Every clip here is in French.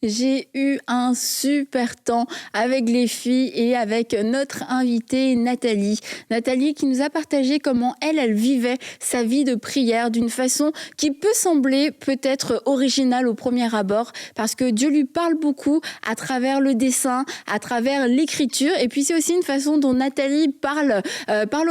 J'ai eu un super temps avec les filles et avec notre invitée Nathalie. Nathalie qui nous a partagé comment elle vivait sa vie de prière d'une façon qui peut sembler peut-être originale au premier abord parce que Dieu lui parle beaucoup à travers le dessin, à travers l'écriture et puis c'est aussi une façon dont Nathalie parle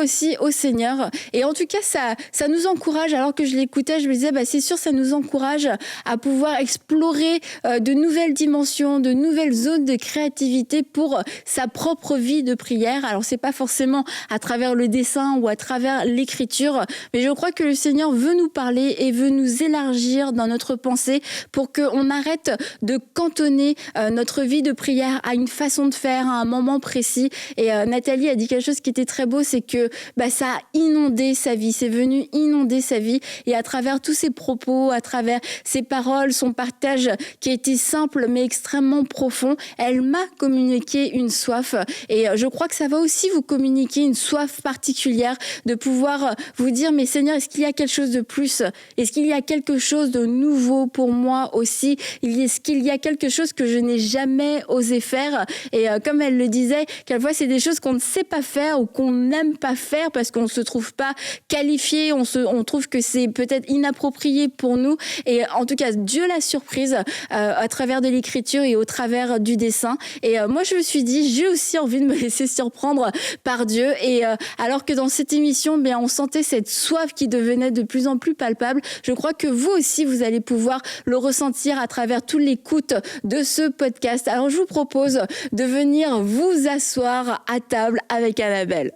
aussi au Seigneur. Et en tout cas, ça nous encourage. Alors que je l'écoutais, je me disais, c'est sûr, ça nous encourage à pouvoir explorer de nouvelles dimensions, de nouvelles zones de créativité pour sa propre vie de prière. Alors, c'est pas forcément à travers le dessin ou à travers l'écriture, mais je crois que le Seigneur veut nous parler et veut nous élargir dans notre pensée pour qu'on arrête de cantonner notre vie de prière à une façon de faire, à un moment précis. Et Nathalie a dit quelque chose qui était très beau, c'est que ça a inondé sa vie, c'est venu inonder sa vie. Et à travers tous ses propos, à travers ses paroles, son partage qui a été simple mais extrêmement profond, elle m'a communiqué une soif. Et je crois que ça va aussi vous communiquer une soif particulière de pouvoir vous dire, mais Seigneur, est-ce qu'il y a quelque chose de plus? Est-ce qu'il y a quelque chose de nouveau pour moi aussi? Est-ce qu'il y a quelque chose que je n'ai jamais osé faire? Et comme elle le disait, quelquefois c'est des choses qu'on ne sait pas faire ou qu'on n'aime pas faire parce qu'on ne se trouve pas qualifié, on trouve que c'est peut-être inapproprié pour nous. Et en tout cas, Dieu l'a surprise à travers de l'écriture et au travers du dessin. Et moi, je me suis dit, j'ai aussi envie de me laisser surprendre par Dieu. Et alors que dans cette émission, on sentait cette soif qui devenait de plus en plus palpable, je crois que vous aussi, vous allez pouvoir le ressentir à travers toute l'écoute de ce podcast. Alors, je vous propose de venir vous asseoir à table avec Annabelle.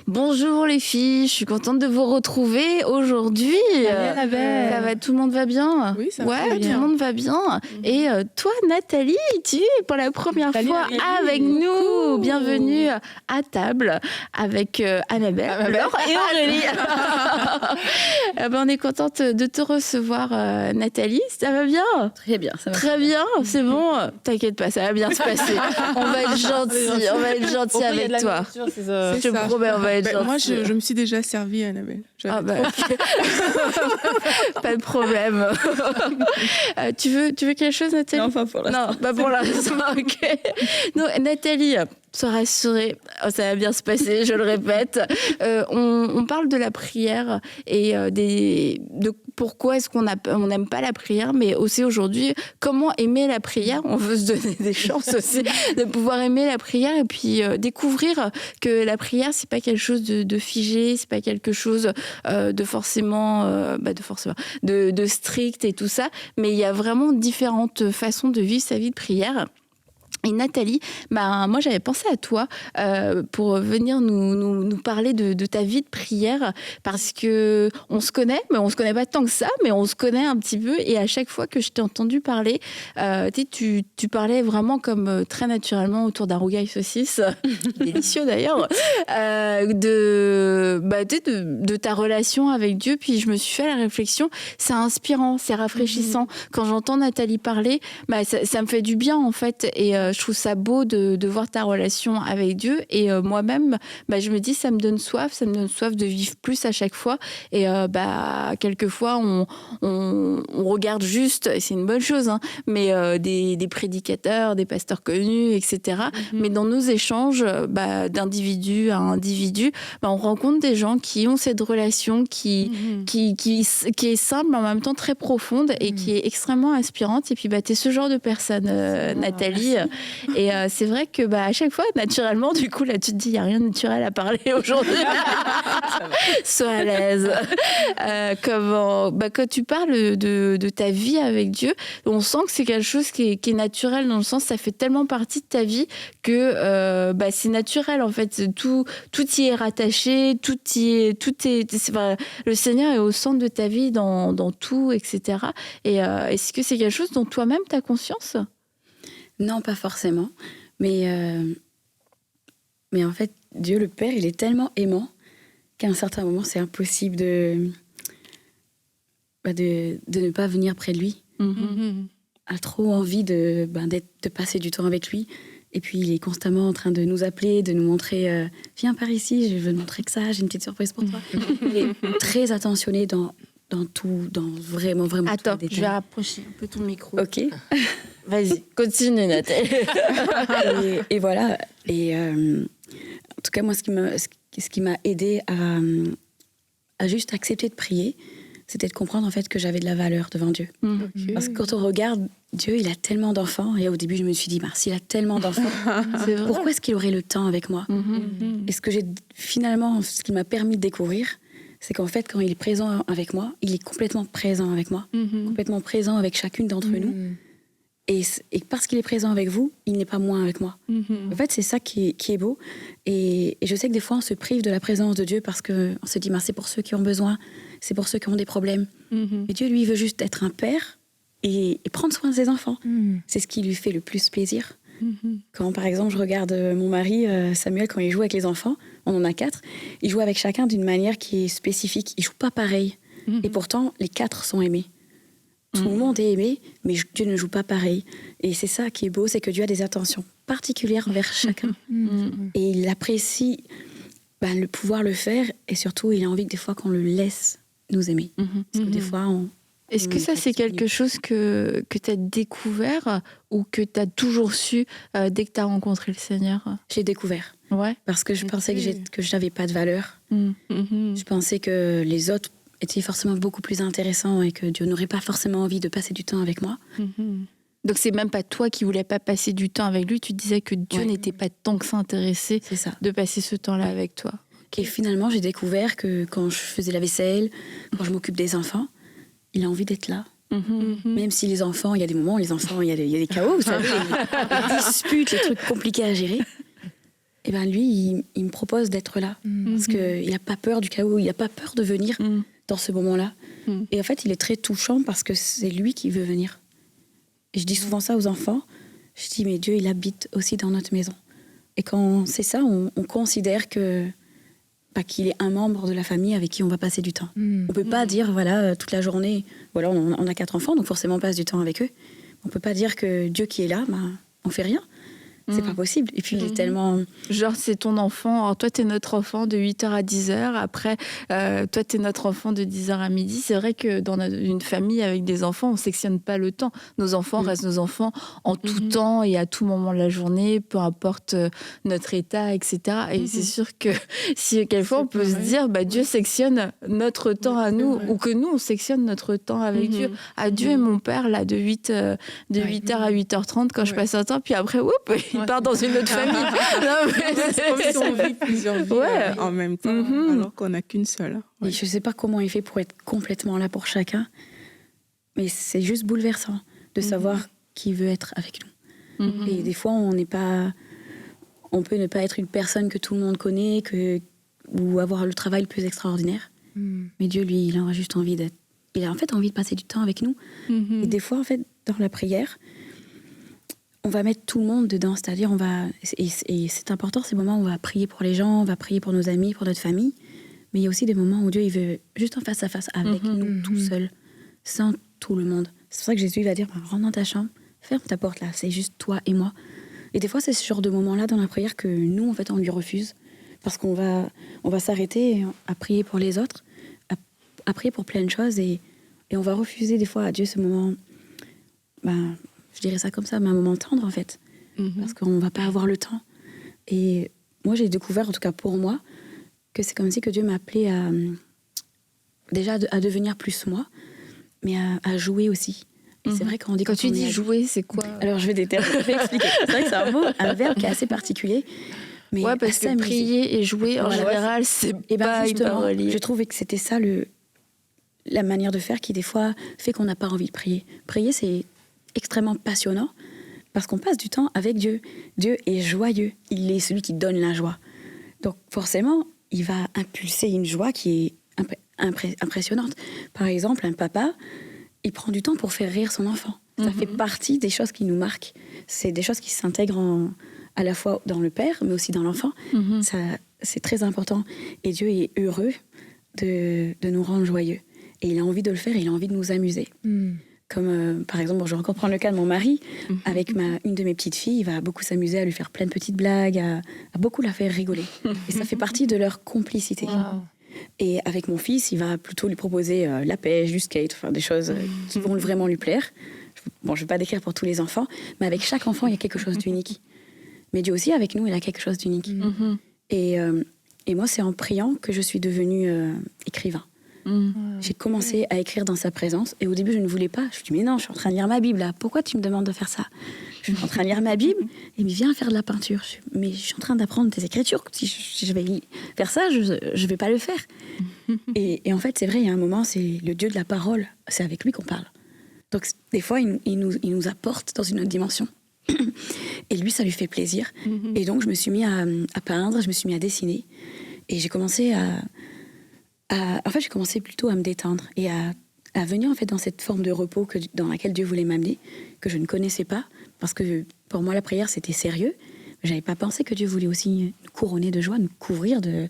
Bonjour les filles, je suis contente de vous retrouver aujourd'hui. Ça va, tout le monde va bien? Oui, ça va bien. Tout le monde va bien. Et toi, Nathalie, tu es pour la première fois avec nous. Bienvenue à table avec Annabelle et Aurélie. On est contente de te recevoir, Nathalie. Ça va bien? Très bien, ça va. Très bien, c'est bon. T'inquiète pas, ça va bien se passer. On va être gentils avec toi. Je te promets, on va être gentils. Moi, je me suis déjà servie, Annabelle. Okay. Pas de problème. Tu veux quelque chose, Nathalie? Non, pas pour l'instant. Non, pour l'instant, ok. Non, Nathalie, sois rassurée, ça va bien se passer, je le répète. On parle de la prière et de pourquoi est-ce qu'on n'aime pas la prière, mais aussi aujourd'hui, comment aimer la prière. On veut se donner des chances aussi de pouvoir aimer la prière et puis découvrir que la prière, c'est pas quelque chose de figé, c'est pas quelque chose de forcément de strict et tout ça, mais il y a vraiment différentes façons de vivre sa vie de prière. Et Nathalie, moi j'avais pensé à toi pour venir nous parler de ta vie de prière parce que on se connaît, mais on se connaît pas tant que ça, mais on se connaît un petit peu et à chaque fois que je t'ai entendu parler, tu parlais vraiment comme très naturellement autour d'un rougail saucisse, délicieux d'ailleurs, de ta relation avec Dieu. Puis je me suis fait la réflexion, c'est inspirant, c'est rafraîchissant. Quand j'entends Nathalie parler, ça me fait du bien en fait et je trouve ça beau de voir ta relation avec Dieu et moi-même, je me dis ça me donne soif de vivre plus à chaque fois et quelquefois on regarde juste, et c'est une bonne chose, mais des prédicateurs, des pasteurs connus, etc. Mais dans nos échanges d'individu à individu, on rencontre des gens qui ont cette relation qui est simple mais en même temps très profonde et qui est extrêmement inspirante et puis tu es ce genre de personne, Nathalie. Et c'est vrai que à chaque fois, naturellement, du coup, là, tu te dis, il n'y a rien de naturel à parler aujourd'hui. Sois à l'aise. Quand tu parles de ta vie avec Dieu, on sent que c'est quelque chose qui est naturel, dans le sens, ça fait tellement partie de ta vie que c'est naturel, en fait. Tout y est rattaché, le Seigneur est au centre de ta vie dans tout, etc. Et est-ce que c'est quelque chose dont toi-même tu as conscience ? Non, pas forcément. Mais en fait, Dieu le Père, il est tellement aimant qu'à un certain moment, c'est impossible de ne pas venir près de lui. A trop envie de passer du temps avec lui. Et puis, il est constamment en train de nous appeler, de nous montrer viens par ici, je veux te montrer que ça, j'ai une petite surprise pour toi. Il est très attentionné dans tout, dans vraiment tous Attends, les détails. je vais rapprocher un peu ton micro. Ok. Vas-y, continue, Nathalie. et voilà. Et en tout cas, moi, ce qui m'a aidée à juste accepter de prier, c'était de comprendre en fait que j'avais de la valeur devant Dieu. Ok. Parce que quand on regarde Dieu, il a tellement d'enfants. Et au début, je me suis dit, s'il a tellement d'enfants, C'est vrai. pourquoi est-ce qu'il aurait le temps avec moi? Et ce qui m'a permis de découvrir, c'est qu'en fait, quand il est présent avec moi, il est complètement présent avec moi, complètement présent avec chacune d'entre nous. Et parce qu'il est présent avec vous, il n'est pas moins avec moi. En fait, c'est ça qui est beau. Et je sais que des fois, on se prive de la présence de Dieu parce qu'on se dit, c'est pour ceux qui ont besoin, c'est pour ceux qui ont des problèmes. Mais Dieu, lui, veut juste être un père et prendre soin de ses enfants. C'est ce qui lui fait le plus plaisir. Quand, par exemple, je regarde mon mari, Samuel, quand il joue avec les enfants, on en a 4, il joue avec chacun d'une manière qui est spécifique. Il ne joue pas pareil. Et pourtant, les 4 sont aimés. Tout le monde est aimé, mais Dieu ne joue pas pareil. Et c'est ça qui est beau, c'est que Dieu a des attentions particulières envers chacun. Et il apprécie le pouvoir le faire, et surtout, il a envie que des fois qu'on le laisse nous aimer. Parce que des fois, Est-ce que ça, c'est quelque chose que tu as découvert ou que tu as toujours su dès que tu as rencontré le Seigneur? j'ai découvert. Ouais. Parce que je pensais que je n'avais pas de valeur. Je pensais que les autres étaient forcément beaucoup plus intéressants et que Dieu n'aurait pas forcément envie de passer du temps avec moi. Donc c'est même pas toi qui voulais pas passer du temps avec lui, tu disais que Dieu n'était pas tant que ça intéressé C'est ça. de passer ce temps-là avec toi. Et finalement, j'ai découvert que quand je faisais la vaisselle, quand je m'occupe des enfants, il a envie d'être là. Même si les enfants, il y a des moments où les enfants, il y a des chaos, vous savez, les disputes, les trucs compliqués à gérer. Et lui, il me propose d'être là. Parce qu'il n'a pas peur du chaos, il n'a pas peur de venir dans ce moment-là. Et en fait, il est très touchant parce que c'est lui qui veut venir. Et je dis souvent ça aux enfants. Je dis, mais Dieu, il habite aussi dans notre maison. Et quand c'est ça, on considère qu'il est un membre de la famille avec qui on va passer du temps. On ne peut pas dire, toute la journée, voilà, on a 4 enfants, donc forcément on passe du temps avec eux. On ne peut pas dire que Dieu qui est là, on fait rien. C'est pas possible. Et puis il est tellement... Genre c'est ton enfant, alors toi t'es notre enfant de 8h à 10h, après toi t'es notre enfant de 10h à midi. C'est vrai que dans une famille avec des enfants, on sectionne pas le temps. Nos enfants restent nos enfants en tout temps et à tout moment de la journée, peu importe notre état, etc. Et c'est sûr que si quelquefois on peut se dire, Dieu sectionne notre temps à nous, ou que nous on sectionne notre temps avec Dieu. À Dieu et mon père, là, de 8h à 8h30 quand je passe un temps, puis après, il part dans une autre famille. Non, mais C'est comme si on vit plusieurs vies en même temps, alors qu'on n'a qu'une seule. Et je ne sais pas comment il fait pour être complètement là pour chacun, mais c'est juste bouleversant de savoir qui veut être avec nous. Et des fois, on peut ne pas être une personne que tout le monde connaît, ou avoir le travail le plus extraordinaire. Mais Dieu, lui, il a juste envie d'être... Il a en fait envie de passer du temps avec nous. Et des fois, en fait, dans la prière, on va mettre tout le monde dedans, c'est-à-dire et c'est important, ces moments où on va prier pour les gens, on va prier pour nos amis, pour notre famille, mais il y a aussi des moments où Dieu, il veut juste en face à face avec nous, tout seul, sans tout le monde. C'est pour ça que Jésus va dire, rentre dans ta chambre, ferme ta porte là, c'est juste toi et moi. Et des fois, c'est ce genre de moments-là dans la prière que nous, en fait, on lui refuse, parce qu'on va s'arrêter à prier pour les autres, à prier pour plein de choses, et on va refuser des fois à Dieu ce moment... je dirais ça comme ça, mais un moment tendre en fait, parce qu'on va pas avoir le temps. Et moi, j'ai découvert, en tout cas pour moi, que c'est comme si que Dieu m'a appelé à devenir plus moi, mais à jouer aussi. Et c'est vrai quand on dit... Quand tu dis jouer, c'est quoi? Alors je vais expliquer. C'est vrai que c'est un verbe qui est assez particulier. Mais parce que prier et jouer, en général, c'est pas hyper relié. Je trouvais que c'était ça la manière de faire qui, des fois, fait qu'on n'a pas envie de prier. Prier, c'est extrêmement passionnant parce qu'on passe du temps avec Dieu. Dieu est joyeux. Il est celui qui donne la joie. Donc, forcément, il va impulser une joie qui est impressionnante. Par exemple, un papa, il prend du temps pour faire rire son enfant. Ça fait partie des choses qui nous marquent. C'est des choses qui s'intègrent à la fois dans le père, mais aussi dans l'enfant. Ça, c'est très important. Et Dieu est heureux de nous rendre joyeux. Et il a envie de le faire, et il a envie de nous amuser. Comme par exemple, je vais encore prendre le cas de mon mari, avec une de mes petites filles, il va beaucoup s'amuser à lui faire plein de petites blagues, à beaucoup la faire rigoler. Et ça fait partie de leur complicité. Wow. Et avec mon fils, il va plutôt lui proposer la pêche, du skate, enfin, des choses qui vont vraiment lui plaire. Bon, je ne vais pas décrire pour tous les enfants, mais avec chaque enfant, il y a quelque chose d'unique. Mais Dieu aussi, avec nous, il a quelque chose d'unique. Et moi, c'est en priant que je suis devenue écrivain. J'ai commencé à écrire dans sa présence. Et au début, je ne voulais pas. Je me dis, mais non, je suis en train de lire ma Bible, là. Pourquoi tu me demandes de faire ça? Je suis en train de lire ma Bible. Et il me dit, viens faire de la peinture. Mais je suis en train d'apprendre tes écritures. Si je vais faire ça, je ne vais pas le faire. Et en fait, c'est vrai, il y a un moment, c'est le Dieu de la parole. C'est avec lui qu'on parle. Donc, des fois, il nous apporte dans une autre dimension. Et lui, ça lui fait plaisir. Et donc, je me suis mis à peindre, je me suis mis à dessiner. Et j'ai commencé j'ai commencé plutôt à me détendre et à venir en fait dans cette forme de repos dans laquelle Dieu voulait m'amener, que je ne connaissais pas, parce que pour moi, la prière, c'était sérieux. Je n'avais pas pensé que Dieu voulait aussi nous couronner de joie, nous couvrir de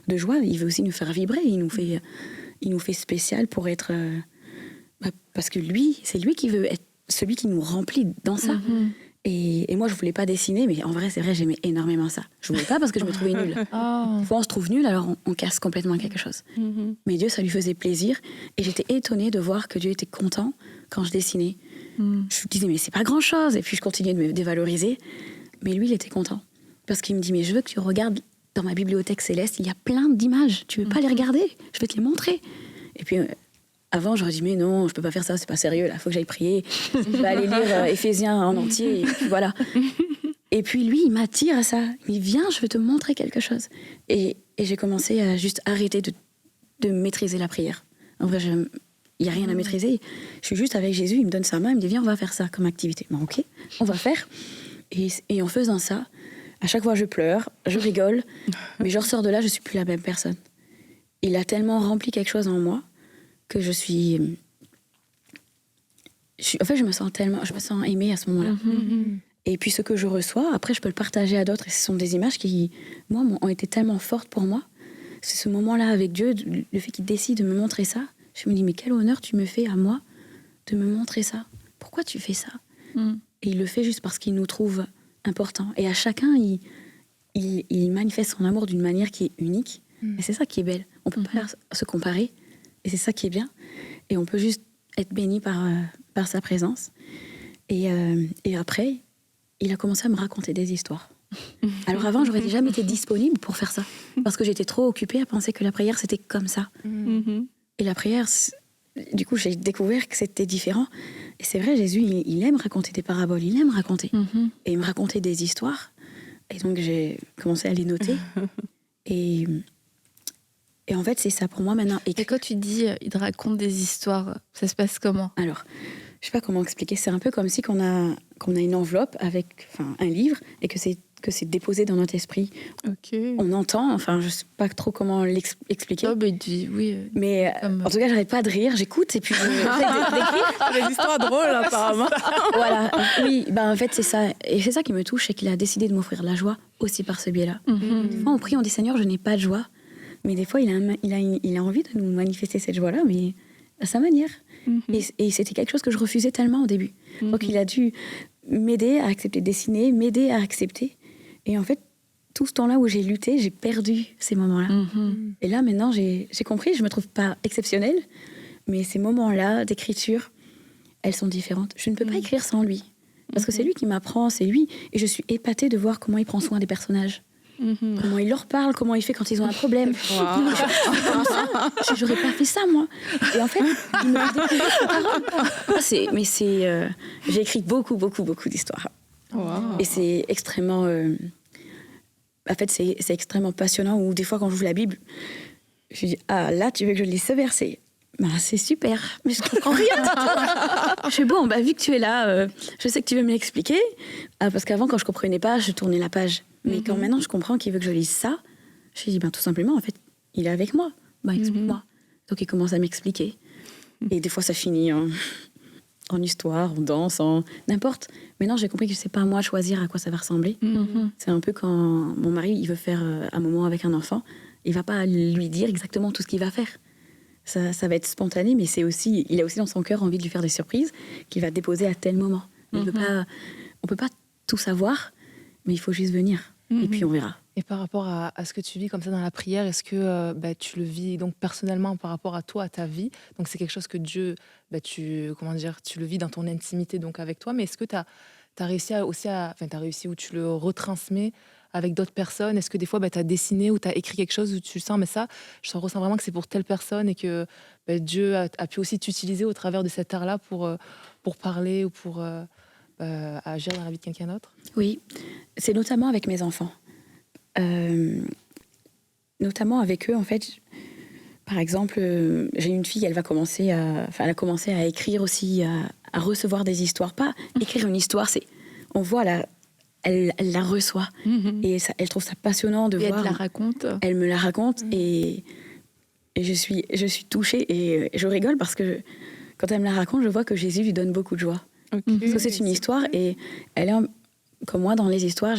joie. Il veut aussi nous faire vibrer. Il nous fait spécial pour être... parce que c'est lui qui veut être celui qui nous remplit dans ça. Et moi, je voulais pas dessiner, mais en vrai, c'est vrai, j'aimais énormément ça. Je voulais pas parce que je me trouvais nulle. Des fois, on se trouve nulle, alors on casse complètement quelque chose. Mais Dieu, ça lui faisait plaisir. Et j'étais étonnée de voir que Dieu était content quand je dessinais. Je me disais, mais c'est pas grand-chose. Et puis, je continuais de me dévaloriser. Mais lui, il était content. Parce qu'il me dit, mais je veux que tu regardes dans ma bibliothèque céleste, il y a plein d'images. Tu veux pas les regarder? Je vais te les montrer. Et puis... avant, j'aurais dit, mais non, je peux pas faire ça, c'est pas sérieux, là, faut que j'aille prier. Je vais aller lire Éphésiens en entier, et puis voilà. Et puis lui, il m'attire à ça. Il me dit, viens, je vais te montrer quelque chose. Et j'ai commencé à juste arrêter de maîtriser la prière. En vrai, il n'y a rien à maîtriser. Je suis juste avec Jésus, il me donne sa main, il me dit, viens, on va faire ça comme activité. Bon, ok, on va faire. Et en faisant ça, à chaque fois, je pleure, je rigole, mais je ressors de là, je suis plus la même personne. Il a tellement rempli quelque chose en moi que en fait, je me sens aimée à ce moment-là. Et puis ce que je reçois, après, je peux le partager à d'autres. Et ce sont des images qui, moi, ont été tellement fortes pour moi. C'est ce moment-là avec Dieu, le fait qu'il décide de me montrer ça. Je me dis, mais quel honneur tu me fais à moi de me montrer ça. Pourquoi tu fais ça? Et il le fait juste parce qu'il nous trouve importants. Et à chacun, il manifeste son amour d'une manière qui est unique. Et c'est ça qui est belle. On peut pas se comparer. Et c'est ça qui est bien. Et on peut juste être béni par sa présence. Et après, il a commencé à me raconter des histoires. Alors avant, j'aurais jamais été disponible pour faire ça. Parce que j'étais trop occupée à penser que la prière, c'était comme ça. Et la prière, du coup, j'ai découvert que c'était différent. Et c'est vrai, Jésus, il aime raconter des paraboles. Il aime raconter. Et il me racontait des histoires. Et donc, j'ai commencé à les noter. Et en fait, c'est ça pour moi maintenant. Et quand tu dis il te raconte des histoires, ça se passe comment? Alors, je sais pas comment expliquer. C'est un peu comme si qu'on a une enveloppe avec un livre et que c'est déposé dans notre esprit. On entend, je sais pas trop comment l'expliquer. Oh, mais oui. Mais en tout cas, j'arrête pas de rire, j'écoute et puis d'écrire. Des histoires drôles, apparemment. Voilà, oui, en fait, c'est ça. Et c'est ça qui me touche, c'est qu'il a décidé de m'offrir la joie aussi par ce biais-là. Des fois, on prie, on dit Seigneur, je n'ai pas de joie. Mais des fois, il a envie de nous manifester cette joie-là, mais à sa manière. Et c'était quelque chose que je refusais tellement au début. Donc, il a dû m'aider à accepter de dessiner, m'aider à accepter. Et en fait, tout ce temps-là où j'ai lutté, j'ai perdu ces moments-là. Et là, maintenant, j'ai compris, je ne me trouve pas exceptionnelle, mais ces moments-là d'écriture, elles sont différentes. Je ne peux pas écrire sans lui. Parce que c'est lui qui m'apprend, c'est lui. Et je suis épatée de voir comment il prend soin des personnages. Comment il leur parle, comment il fait quand ils ont un problème. J'aurais pas fait ça, moi. Et en fait, il me dit j'ai écrit beaucoup d'histoires. Et c'est extrêmement... en fait, c'est extrêmement passionnant. Ou des fois, quand j'ouvre la Bible, je dis, là, tu veux que je lise ce verset? C'est super, mais je comprends rien. Je suis bon, vu que tu es là, je sais que tu veux me l'expliquer. Parce qu'avant, quand je comprenais pas, je tournais la page. Mais quand maintenant je comprends qu'il veut que je lise ça, je lui dis tout simplement, en fait, il est avec moi. Explique-moi. Donc il commence à m'expliquer. Et des fois, ça finit en histoire, en danse, en n'importe. Maintenant, j'ai compris que c'est pas à moi de choisir à quoi ça va ressembler. C'est un peu quand mon mari il veut faire un moment avec un enfant, il va pas lui dire exactement tout ce qu'il va faire. ça va être spontané, mais il a aussi dans son cœur envie de lui faire des surprises qu'il va déposer à tel moment. On peut pas tout savoir, mais il faut juste venir. Et puis on verra. Et par rapport à ce que tu vis comme ça dans la prière, est-ce que tu le vis donc personnellement par rapport à toi, à ta vie? Donc c'est quelque chose que Dieu, tu le vis dans ton intimité donc avec toi, mais est-ce que tu as réussi t'as réussi ou tu le retransmets avec d'autres personnes? Est-ce que des fois tu as dessiné ou tu as écrit quelque chose où tu sens, mais ça, je ressens vraiment que c'est pour telle personne et que Dieu a pu aussi t'utiliser au travers de cet art-là pour parler ou pour agir dans la vie de quelqu'un d'autre? Oui, c'est notamment avec mes enfants. Notamment avec eux, en fait. Par exemple, j'ai une fille, elle a commencé à écrire aussi, à recevoir des histoires. Pas écrire une histoire, on voit elle la reçoit. Et ça, elle trouve ça passionnant de voir. Elle la raconte. Elle me la raconte et je suis touchée et je rigole parce que quand elle me la raconte, je vois que Jésus lui donne beaucoup de joie. Parce que c'est une histoire et elle est comme moi dans les histoires,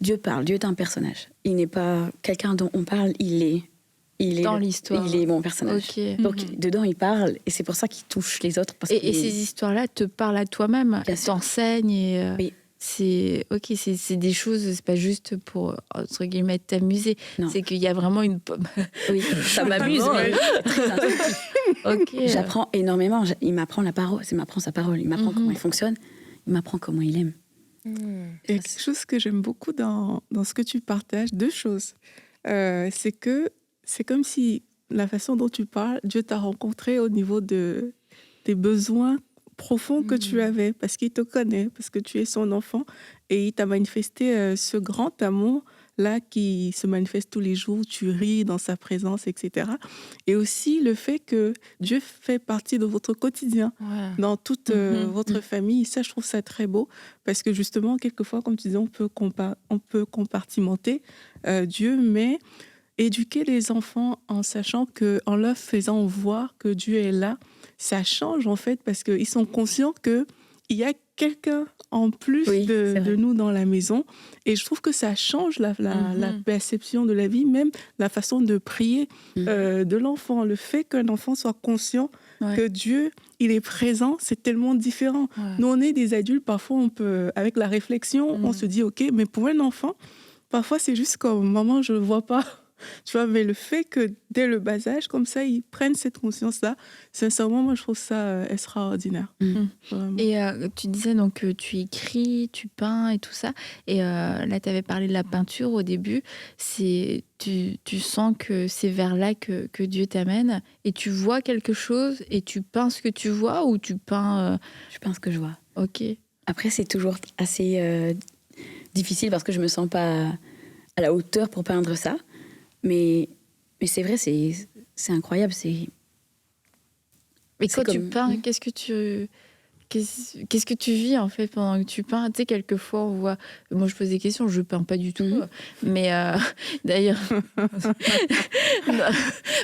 Dieu parle, Dieu est un personnage. Il n'est pas quelqu'un dont on parle, il est dans l'histoire. Il est mon personnage. Donc dedans il parle et c'est pour ça qu'il touche les autres. Et ces histoires-là te parlent à toi-même, elles t'enseignent. Oui. C'est des choses, c'est pas juste pour entre guillemets t'amuser. Non. C'est qu'il y a vraiment une. Oui, ça m'amuse, mais très intuitif. J'apprends énormément. Il m'apprend la parole, il m'apprend sa parole, il m'apprend comment il fonctionne, il m'apprend comment il aime. Il y a quelque chose que j'aime beaucoup dans ce que tu partages, deux choses. C'est que c'est comme si la façon dont tu parles, Dieu t'a rencontré au niveau des besoins profonds que tu avais, parce qu'il te connaît, parce que tu es son enfant, et il t'a manifesté ce grand amour-là qui se manifeste tous les jours, tu ris dans sa présence, etc. Et aussi le fait que Dieu fait partie de votre quotidien, dans toute votre famille. Ça, je trouve ça très beau, parce que justement, quelquefois, comme tu disais, on peut compartimenter Dieu, mais éduquer les enfants en sachant en leur faisant voir que Dieu est là, ça change en fait, parce qu'ils sont conscients qu'il y a quelqu'un en plus de nous dans la maison. Et je trouve que ça change la perception de la vie, même la façon de prier de l'enfant. Le fait qu'un enfant soit conscient que Dieu, il est présent, c'est tellement différent. Nous, on est des adultes, parfois on peut, avec la réflexion, on se dit ok, mais pour un enfant, parfois c'est juste comme maman, je ne vois pas. Tu vois, mais le fait que dès le bas âge, comme ça, ils prennent cette conscience-là, sincèrement, moi, je trouve ça extraordinaire. Et tu disais donc que tu écris, tu peins et tout ça. Et là, tu avais parlé de la peinture au début. Tu sens que c'est vers là que Dieu t'amène et tu vois quelque chose et tu peins ce que tu vois ou tu peins... Je peins ce que je vois. Ok. Après, c'est toujours assez difficile parce que je me sens pas à la hauteur pour peindre ça. Mais c'est vrai, c'est incroyable. Mais quand tu peins, qu'est-ce que tu vis en fait pendant que tu peins? Tu sais, quelquefois on voit. Moi, je pose des questions, je peins pas du tout. Mais d'ailleurs,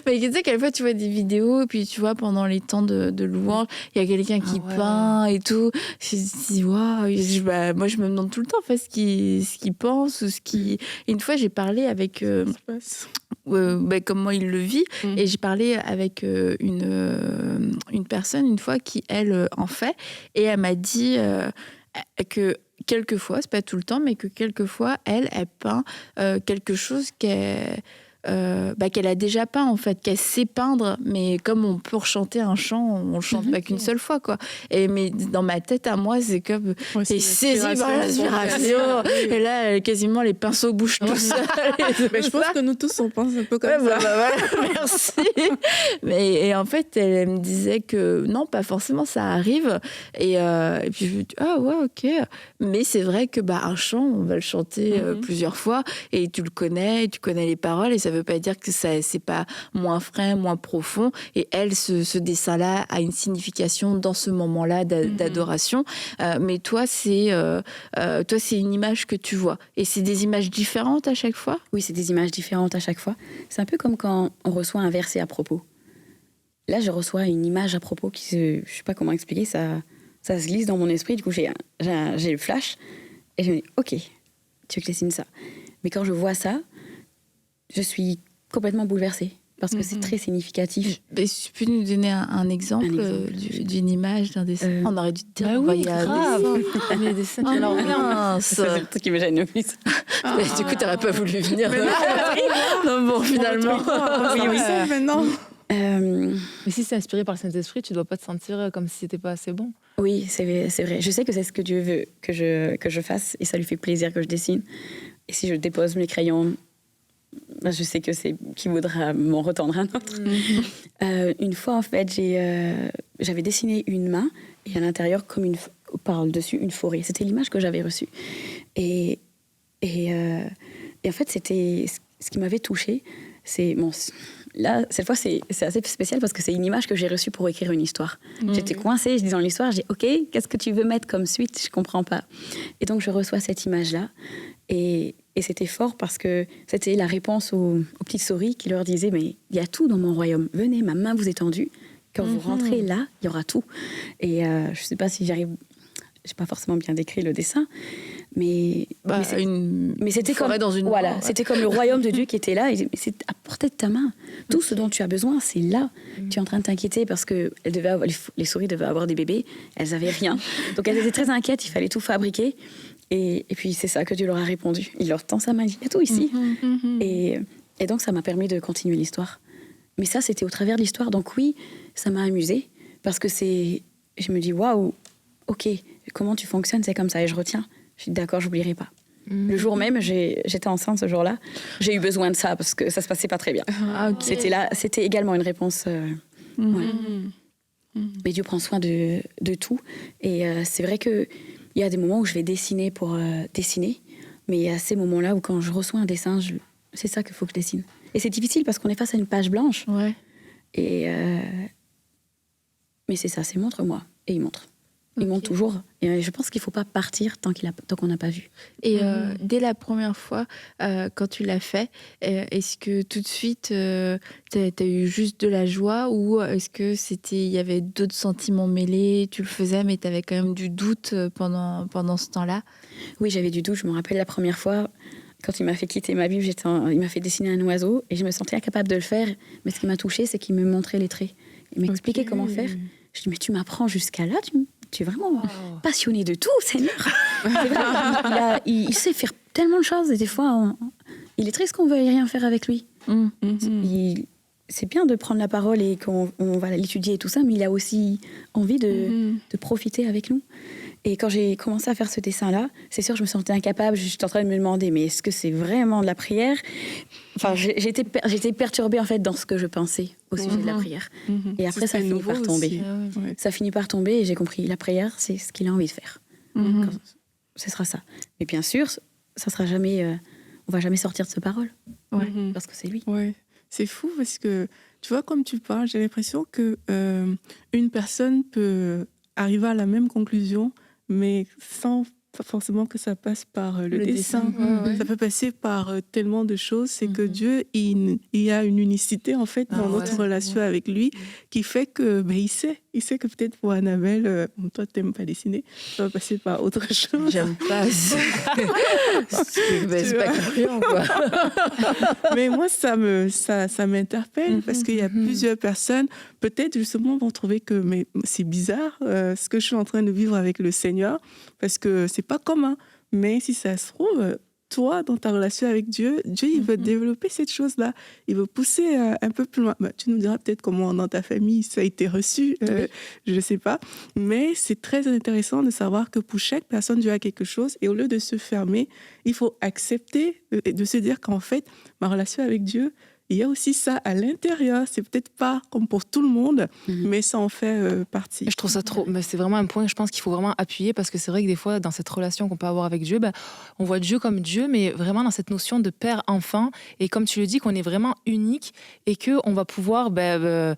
mais tu sais, quelquefois tu vois des vidéos et puis tu vois pendant les temps de louange, il y a quelqu'un qui peint et tout. Je me dis waouh. Moi, je me demande tout le temps en fait ce qu'il pense ou ce qui. Et une fois, j'ai parlé avec. Comment il le vit. Et j'ai parlé avec une personne une fois qui, elle, en fait. Et elle m'a dit que quelquefois, c'est pas tout le temps, mais que quelquefois, elle peint quelque chose qu'elle a déjà peint, en fait, qu'elle sait peindre, mais comme on peut rechanter un chant, on le chante pas qu'une seule fois, quoi. Mais dans ma tête, à moi, c'est comme... c'est saisi par l'inspiration. Et là, quasiment, les pinceaux bougent tout seuls. Mais je pense que nous tous, on pense un peu comme ça. Voilà, merci. Et en fait, elle me disait que non, pas forcément, ça arrive. Et puis, je me dis, ok. Mais c'est vrai que un chant, on va le chanter plusieurs fois, et tu le connais, tu connais les paroles, et ça veut pas dire que c'est pas moins frais, moins profond. Et elle, ce dessin-là a une signification dans ce moment-là d'adoration. Mais toi, c'est une image que tu vois. Et c'est des images différentes à chaque fois? Oui, c'est des images différentes à chaque fois. C'est un peu comme quand on reçoit un verset à propos. Là, je reçois une image à propos je sais pas comment expliquer, ça se glisse dans mon esprit. Du coup, j'ai le flash et je me dis, ok, tu veux que je dessine ça. Mais quand je vois ça, je suis complètement bouleversée. parce que c'est très significatif. Mais tu peux nous donner un exemple, d'une image, d'un dessin On aurait dû te dire, oui, il y a grave. des dessins. Alors, mince. C'est le truc qui me gêne le plus. Mais du coup, t'aurais pas voulu venir. Non, bon, finalement. Oui, maintenant. Mais si c'est inspiré par le Saint-Esprit, tu dois pas te sentir comme si c'était pas assez bon. Oui, c'est vrai. Je sais que c'est ce que Dieu veut que je fasse et ça lui fait plaisir que je dessine. Et si je dépose mes crayons, je sais que c'est qu'il voudra m'en retendre un autre. Une fois, en fait, j'avais dessiné une main et à l'intérieur, par-dessus, une forêt. C'était l'image que j'avais reçue. Et en fait, c'était ce qui m'avait touchée. Là, cette fois, c'est assez spécial parce que c'est une image que j'ai reçue pour écrire une histoire. J'étais coincée, je dis dans l'histoire, je dis OK, qu'est-ce que tu veux mettre comme suite? Je comprends pas. Et donc, je reçois cette image-là. Et c'était fort parce que c'était la réponse aux petites souris qui leur disaient mais il y a tout dans mon royaume. Venez, ma main vous est tendue. Quand vous rentrez là, il y aura tout. Et je sais pas si j'arrive. J'ai pas forcément bien décrit le dessin, mais c'était comme dans une c'était comme le royaume de Dieu qui était là. Et c'est à portée de ta main. Tout ce dont tu as besoin, c'est là. Tu es en train de t'inquiéter parce que les souris devaient avoir des bébés, elles avaient rien. Donc elles étaient très inquiètes. Il fallait tout fabriquer. Et puis c'est ça que Dieu leur a répondu. Il leur tend sa main, il dit, il y a tout ici. Et donc ça m'a permis de continuer l'histoire. Mais ça, c'était au travers de l'histoire. Donc oui, ça m'a amusée parce que je me dis, waouh, ok, comment tu fonctionnes, c'est comme ça. Et je retiens. Je dis, d'accord, j'oublierai pas. Le jour même, j'étais enceinte ce jour-là. J'ai eu besoin de ça parce que ça se passait pas très bien. Okay. C'était également une réponse. Ouais. Mais Dieu prend soin de tout. Et c'est vrai que il y a des moments où je vais dessiner pour dessiner, mais il y a ces moments-là où quand je reçois un dessin, c'est ça qu'il faut que je dessine. Et c'est difficile parce qu'on est face à une page blanche. Ouais. Mais c'est ça, c'est montre-moi. Et il montre. Il montre toujours. Et je pense qu'il ne faut pas partir tant qu'on n'a pas vu. Et dès la première fois, quand tu l'as fait, est-ce que tout de suite, tu as eu juste de la joie ou est-ce qu'il y avait d'autres sentiments mêlés? Tu le faisais, mais tu avais quand même du doute pendant ce temps-là? Oui, j'avais du doute. Je me rappelle la première fois, quand il m'a fait quitter ma Bible, il m'a fait dessiner un oiseau et je me sentais incapable de le faire. Mais ce qui m'a touchée, c'est qu'il me montrait les traits. Il m'expliquait comment faire. Je dis, mais tu m'apprends jusqu'à là, tu es vraiment passionné de tout, Seigneur. Il sait faire tellement de choses et des fois, il est triste qu'on ne veuille rien faire avec lui. C'est bien de prendre la parole et qu'on va l'étudier et tout ça, mais il a aussi envie de profiter avec nous. Et quand j'ai commencé à faire ce dessin-là, c'est sûr, je me sentais incapable. J'étais en train de me demander, mais est-ce que c'est vraiment de la prière? Enfin, j'étais perturbée en fait dans ce que je pensais au sujet de la prière. Et après, ça finit par tomber. Ça finit par tomber et j'ai compris, la prière, c'est ce qu'il a envie de faire. Ce sera ça. Mais bien sûr, ça sera jamais. On va jamais sortir de ce parole, parce que c'est lui. Ouais. C'est fou parce que tu vois, comme tu parles, j'ai l'impression que une personne peut arriver à la même conclusion, mais sans forcément que ça passe par le dessin. Ça peut passer par tellement de choses. C'est que Dieu, il y a une unicité en fait dans notre relation avec lui qui fait que il sait que peut-être pour Annabelle, toi t'aimes pas dessiner, ça va passer par autre chose. J'aime pas. C'est pas concluant, quoi. Mais moi ça m'interpelle parce qu'il y a plusieurs personnes peut-être justement vont trouver que mais c'est bizarre ce que je suis en train de vivre avec le Seigneur parce que c'est pas commun. Mais si ça se trouve, toi, dans ta relation avec Dieu, il veut développer cette chose-là. Il veut pousser un peu plus loin. Tu nous diras peut-être comment dans ta famille ça a été reçu, je ne sais pas. Mais c'est très intéressant de savoir que pour chaque personne, Dieu a quelque chose. Et au lieu de se fermer, il faut accepter de se dire qu'en fait, ma relation avec Dieu, il y a aussi ça à l'intérieur. C'est peut-être pas comme pour tout le monde, mais ça en fait partie. Je trouve ça trop... Mais c'est vraiment un point que je pense qu'il faut vraiment appuyer parce que c'est vrai que des fois, dans cette relation qu'on peut avoir avec Dieu, on voit Dieu comme Dieu, mais vraiment dans cette notion de père-enfant. Et comme tu le dis, qu'on est vraiment unique et qu'on va pouvoir vivre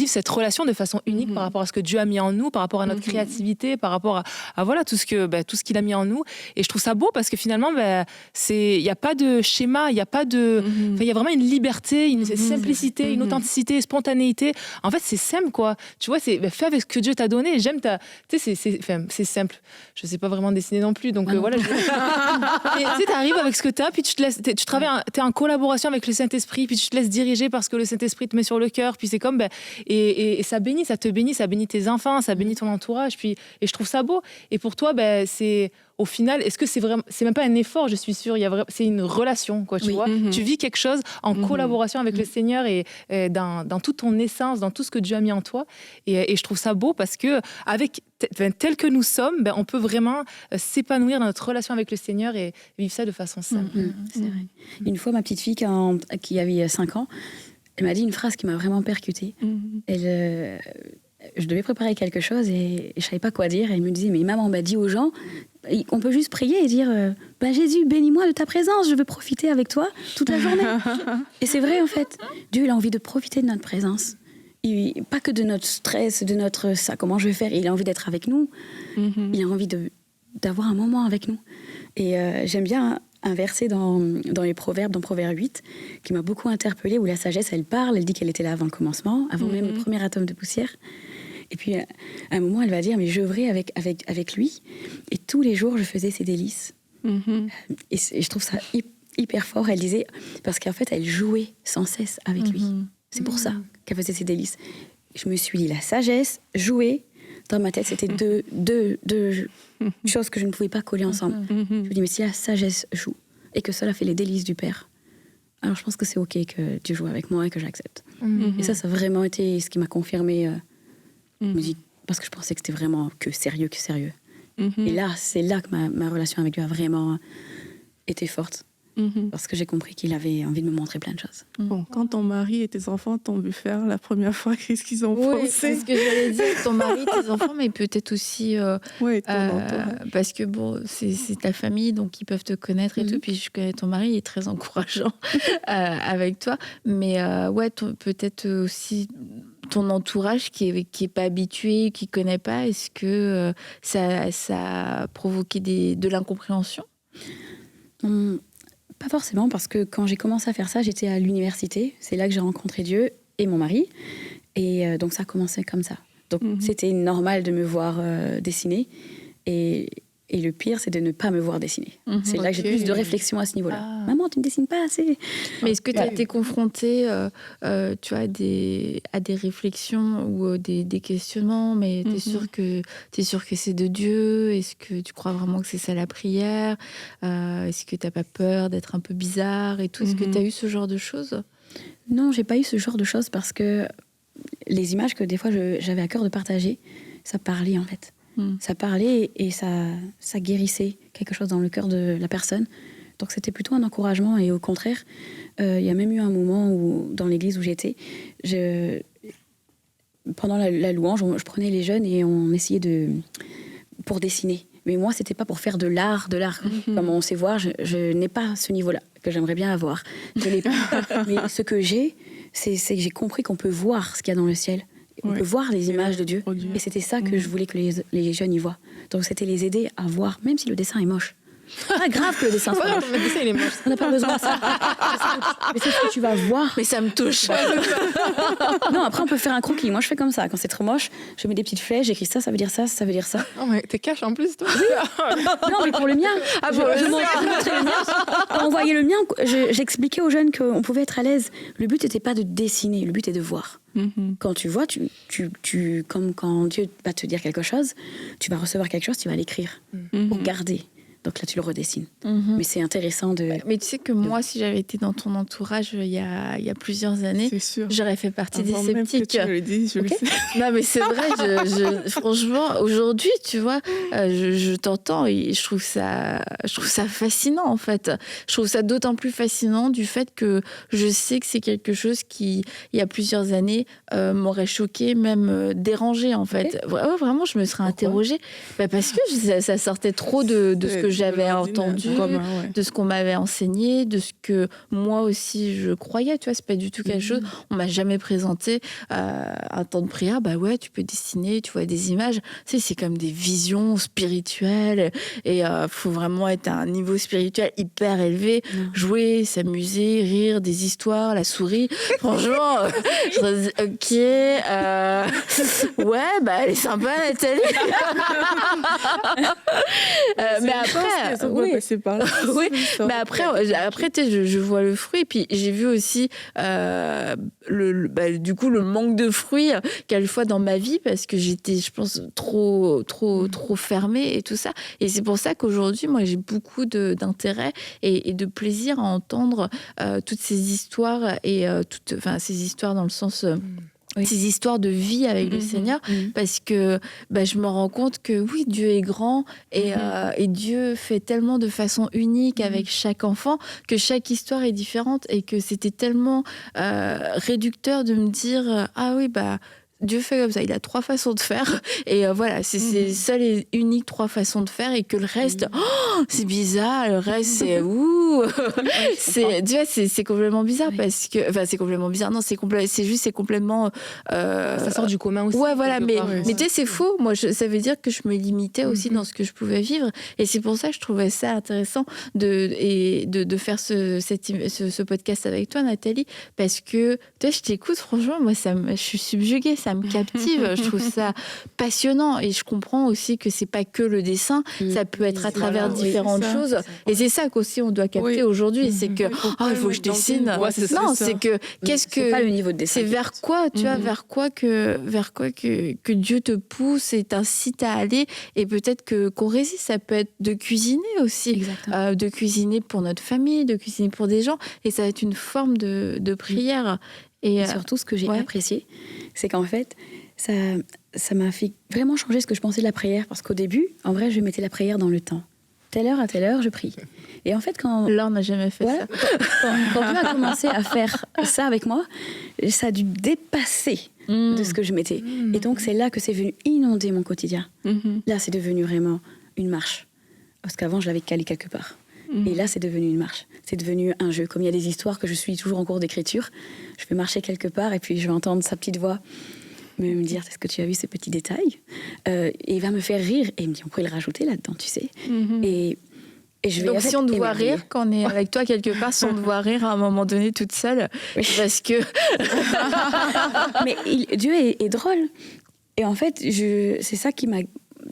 cette relation de façon unique par rapport à ce que Dieu a mis en nous, par rapport à notre créativité, par rapport à voilà, tout ce qu'il a mis en nous. Et je trouve ça beau parce que finalement, il n'y a pas de schéma, il y a pas de... Il y a vraiment une liberté, une simplicité, une authenticité, spontanéité. En fait, c'est simple, quoi. Tu vois, c'est fais avec ce que Dieu t'a donné. J'aime ta... Tu sais, c'est simple. Je sais pas vraiment dessiner non plus, donc voilà. Tu sais, t'arrives avec ce que t'as, puis tu te laisses... Tu travailles, t'es en collaboration avec le Saint-Esprit, puis tu te laisses diriger parce que le Saint-Esprit te met sur le cœur, puis c'est comme... et ça bénit, ça te bénit, ça bénit tes enfants, ça bénit ton entourage, puis... Et je trouve ça beau. Et pour toi, c'est... Au final, est-ce que c'est vraiment... C'est même pas un effort, je suis sûre. C'est une relation, quoi, tu vois. Tu vis quelque chose en collaboration avec le Seigneur et dans toute ton essence, dans tout ce que Dieu a mis en toi. Et je trouve ça beau parce que tel que nous sommes, on peut vraiment s'épanouir dans notre relation avec le Seigneur et vivre ça de façon simple. C'est vrai. Une fois, ma petite fille qui avait 5 ans, elle m'a dit une phrase qui m'a vraiment percutée. Je devais préparer quelque chose et je savais pas quoi dire. Et elle me disait, mais maman m'a dit aux gens, on peut juste prier et dire, Jésus, bénis-moi de ta présence, je veux profiter avec toi toute la journée. Et c'est vrai, en fait. Dieu, il a envie de profiter de notre présence. Pas que de notre stress, de notre ça, comment je vais faire. Il a envie d'être avec nous. Il a envie d'avoir un moment avec nous. Et j'aime bien un verset dans les Proverbes, dans Proverbe 8, qui m'a beaucoup interpellée, où la sagesse, elle parle, elle dit qu'elle était là avant le commencement, avant même le premier atome de poussière. Et puis, à un moment, elle va dire, mais j'œuvrais avec lui, et tous les jours, je faisais ses délices. Et je trouve ça hyper fort. Elle disait, parce qu'en fait, elle jouait sans cesse avec lui. C'est pour ça qu'elle faisait ses délices. Je me suis dit, la sagesse, jouer, dans ma tête, c'était deux choses que je ne pouvais pas coller ensemble. Je me dis, mais si la sagesse joue, et que cela fait les délices du Père, alors je pense que c'est OK que Dieu joue avec moi et que j'accepte. Et ça a vraiment été ce qui m'a confirmé... parce que je pensais que c'était vraiment que sérieux. Et là, c'est là que ma relation avec Dieu a vraiment été forte. Parce que j'ai compris qu'il avait envie de me montrer plein de choses. Bon, quand ton mari et tes enfants t'ont vu faire la première fois, qu'est-ce qu'ils ont pensé? C'est ce que j'allais dire, ton mari, tes enfants, mais peut-être aussi... parce que bon, c'est ta famille, donc ils peuvent te connaître et tout. Puis je connais ton mari, il est très encourageant avec toi. Mais peut-être aussi... ton entourage qui est pas habitué, qui connaît pas, est-ce que ça a provoqué de l'incompréhension? Pas forcément, parce que quand j'ai commencé à faire ça, j'étais à l'université. C'est là que j'ai rencontré Dieu et mon mari. Et donc ça a commencé comme ça. Donc c'était normal de me voir dessiner. Et le pire, c'est de ne pas me voir dessiner. C'est là que j'ai plus de réflexion à ce niveau-là. Maman, tu ne dessines pas assez. Mais est-ce que tu as été confrontée tu vois, à des réflexions ou des questionnements? Mais tu es sûr que c'est de Dieu? Est-ce que tu crois vraiment que c'est ça la prière? Est-ce que tu n'as pas peur d'être un peu bizarre et tout? Est-ce que tu as eu ce genre de choses? Non, j'ai pas eu ce genre de choses parce que les images que des fois j'avais à cœur de partager, ça parlait en fait. Ça parlait et ça guérissait quelque chose dans le cœur de la personne. Donc c'était plutôt un encouragement et au contraire, il y a même eu un moment où, dans l'église où j'étais, pendant la louange, je prenais les jeunes et on essayait pour dessiner. Mais moi, c'était pas pour faire de l'art. Comme on sait voir, je n'ai pas ce niveau-là que j'aimerais bien avoir. Je l'ai pas. Mais ce que j'ai, c'est que j'ai compris qu'on peut voir ce qu'il y a dans le ciel. On peut voir les images de Dieu. Et c'était ça que je voulais que les jeunes y voient. Donc c'était les aider à voir, même si le dessin est moche. Pas grave que le dessin soit moche. Le dessin, il est moche. On n'a pas besoin de ça. Mais c'est ce que tu vas voir. Mais ça me touche. Non, après on peut faire un croquis. Moi je fais comme ça. Quand c'est trop moche, je mets des petites flèches, j'écris ça veut dire ça, ça veut dire ça. Oh, mais t'es cash en plus, toi. Non, mais pour le mien. Je montrais le mien. Quand on voyait le mien, j'expliquais aux jeunes qu'on pouvait être à l'aise. Le but n'était pas de dessiner, le but est de voir. Quand tu vois, comme quand Dieu va te dire quelque chose, tu vas recevoir quelque chose, tu vas l'écrire pour garder. Donc là, tu le redessines. Mais c'est intéressant de... Mais tu sais que moi, si j'avais été dans ton entourage il y a plusieurs années, j'aurais fait partie des sceptiques. Même que tu le dis, je le sais. Non, mais c'est vrai. Franchement, aujourd'hui, tu vois, je t'entends et je trouve ça fascinant, en fait. Je trouve ça d'autant plus fascinant du fait que je sais que c'est quelque chose qui, il y a plusieurs années, m'aurait choqué, même dérangé, en fait. Vraiment, je me serais interrogée. Parce que ça sortait trop de ce que j'avais l'ordinaire entendu, commun, ouais. de ce qu'on m'avait enseigné, de ce que moi aussi je croyais. Tu vois, c'est pas du tout quelque chose. On m'a jamais présenté un temps de prière. Bah ouais, tu peux dessiner, tu vois des images. Tu sais, c'est comme des visions spirituelles et faut vraiment être à un niveau spirituel hyper élevé, jouer, s'amuser, rire, des histoires, la souris. Franchement, je me dis, ok, ouais, bah elle est sympa Nathalie. Mais après, oui. Oui, mais après tu sais, je vois le fruit, puis j'ai vu aussi du coup le manque de fruits quelquefois dans ma vie parce que j'étais, je pense, trop fermée et tout ça. Et c'est pour ça qu'aujourd'hui, moi, j'ai beaucoup d'intérêt et de plaisir à entendre toutes ces histoires et ces histoires dans le sens ces histoires de vie avec le Seigneur, parce que je me rends compte que oui, Dieu est grand et Dieu fait tellement de façon unique avec chaque enfant que chaque histoire est différente et que c'était tellement réducteur de me dire ah oui, Dieu fait comme ça, il a 3 façons de faire et voilà, c'est ses seules et uniques 3 façons de faire et que le reste, c'est bizarre, le reste c'est tu vois, c'est complètement bizarre parce que, enfin c'est complètement bizarre, non c'est complètement ça sort du commun aussi. Ouais voilà, mais part. tu sais c'est faux, moi ça veut dire que je me limitais aussi dans ce que je pouvais vivre et c'est pour ça que je trouvais ça intéressant de faire ce podcast avec toi Nathalie, parce que tu vois, je t'écoute, franchement moi je suis subjuguée, ça me captive, je trouve ça passionnant et je comprends aussi que c'est pas que le dessin, ça peut être à travers différentes choses et c'est ça qu'aussi on doit capter aujourd'hui, c'est que il faut que je dessine. Non, c'est que qu'est-ce que c'est pas le niveau de dessin, c'est vers quoi, tu vois, vers quoi que Dieu te pousse et t'incite à aller et peut-être qu'on résiste, ça peut être de cuisiner aussi, de cuisiner pour notre famille, de cuisiner pour des gens et ça va être une forme de prière. Et surtout, ce que j'ai apprécié, c'est qu'en fait, ça m'a fait vraiment changer ce que je pensais de la prière. Parce qu'au début, en vrai, je mettais la prière dans le temps. Telle heure à telle heure, je prie. Et en fait, quand... Laure n'a jamais fait ça. Quand Dieu a commencé à faire ça avec moi, ça a dû dépasser de ce que je mettais. Et donc, c'est là que c'est venu inonder mon quotidien. Là, c'est devenu vraiment une marche. Parce qu'avant, je l'avais calé quelque part. Et là, c'est devenu une marche. C'est devenu un jeu. Comme il y a des histoires que je suis toujours en cours d'écriture, je vais marcher quelque part et puis je vais entendre sa petite voix me dire « Est-ce que tu as vu ces petits détails ?» Et il va me faire rire. Et il me dit « On pourrait le rajouter là-dedans, tu sais. Et je vais donc si on te voit rire, quand on est avec toi quelque part, si on te voit rire à un moment donné toute seule, parce que... Mais Dieu est drôle. Et en fait, c'est ça qui m'a...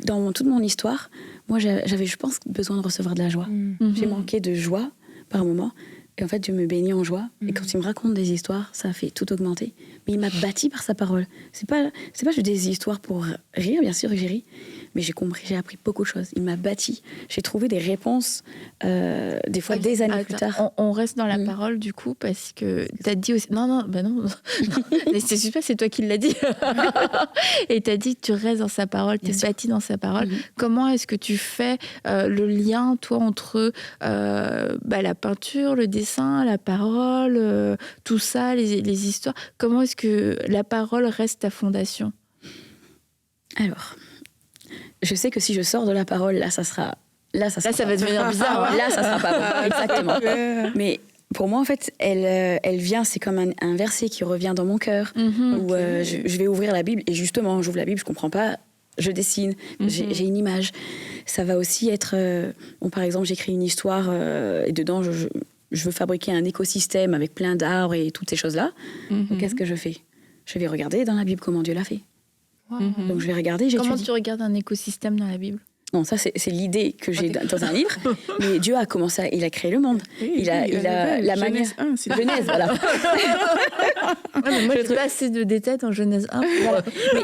Dans toute mon histoire, moi, j'avais, je pense, besoin de recevoir de la joie. J'ai manqué de joie par moment. Et en fait, Dieu me bénit en joie. Et quand il me raconte des histoires, ça a fait tout augmenter. Mais il m'a bâti par sa parole. C'est pas juste des histoires pour rire, bien sûr, j'ai ri. Mais j'ai appris beaucoup de choses. Il m'a bâti. J'ai trouvé des réponses, des fois des années plus tard. On reste dans la parole, du coup, parce que t'as dit aussi... Non. Mais c'est super, c'est toi qui l'as dit. Et t'as dit que tu restes dans sa parole, t'es bâti dans sa parole. Comment est-ce que tu fais le lien, toi, entre la peinture, le dessin, la parole, tout ça, les histoires? Comment est-ce que la parole reste ta fondation? Alors... Je sais que si je sors de la parole, là, ça va devenir bizarre. Là, ça sera pas bon. Exactement. Mais pour moi, en fait, elle vient, c'est comme un verset qui revient dans mon cœur, où je vais ouvrir la Bible, et justement, j'ouvre la Bible, je comprends pas, je dessine, j'ai une image. Ça va aussi être... par exemple, j'écris une histoire, et dedans, je veux fabriquer un écosystème avec plein d'arbres et toutes ces choses-là. Donc, qu'est-ce que je fais? Je vais regarder dans la Bible comment Dieu l'a fait. Donc je vais regarder, j'étudie. Comment tu regardes un écosystème dans la Bible? Non, ça c'est l'idée que j'ai dans un livre. Mais Dieu a commencé, il a créé le monde. Oui, il a la manière. Genèse, voilà. Mais moi, j'ai pas assez de détails dans Genèse 1. Mais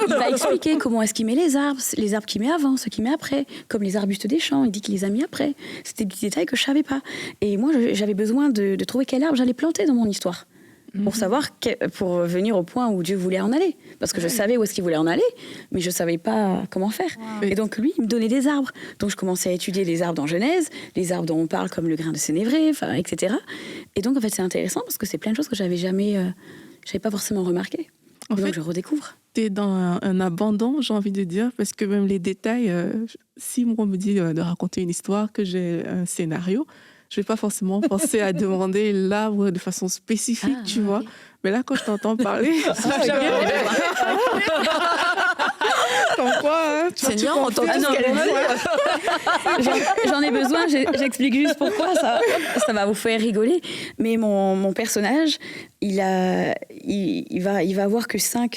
il va expliquer comment est-ce qu'il met les arbres qu'il met avant, ceux qu'il met après, comme les arbustes des champs. Il dit qu'il les a mis après. C'était des détails que je savais pas. Et moi, j'avais besoin de trouver quel arbre j'allais planter dans mon histoire. Pour savoir, pour venir au point où Dieu voulait en aller. Parce que je savais où est-ce qu'il voulait en aller, mais je ne savais pas comment faire. Et donc lui, il me donnait des arbres. Donc je commençais à étudier les arbres dans Genèse, les arbres dont on parle comme le grain de sénévré, etc. Et donc en fait c'est intéressant parce que c'est plein de choses que j'avais pas forcément remarquées. En Donc fait, je redécouvre. tu es dans un abandon, j'ai envie de dire, parce que même les détails, si moi on me dit de raconter une histoire, que j'ai un scénario, je vais pas forcément penser à demander l'arbre de façon spécifique, tu vois. Ok. Mais là, quand je t'entends parler, comme quoi, hein, Seigneur, on confies entend tout ce à qu'elle mon dit. J'en ai besoin, j'explique juste pourquoi, ça va vous faire rigoler. Mais mon personnage, il va avoir que 5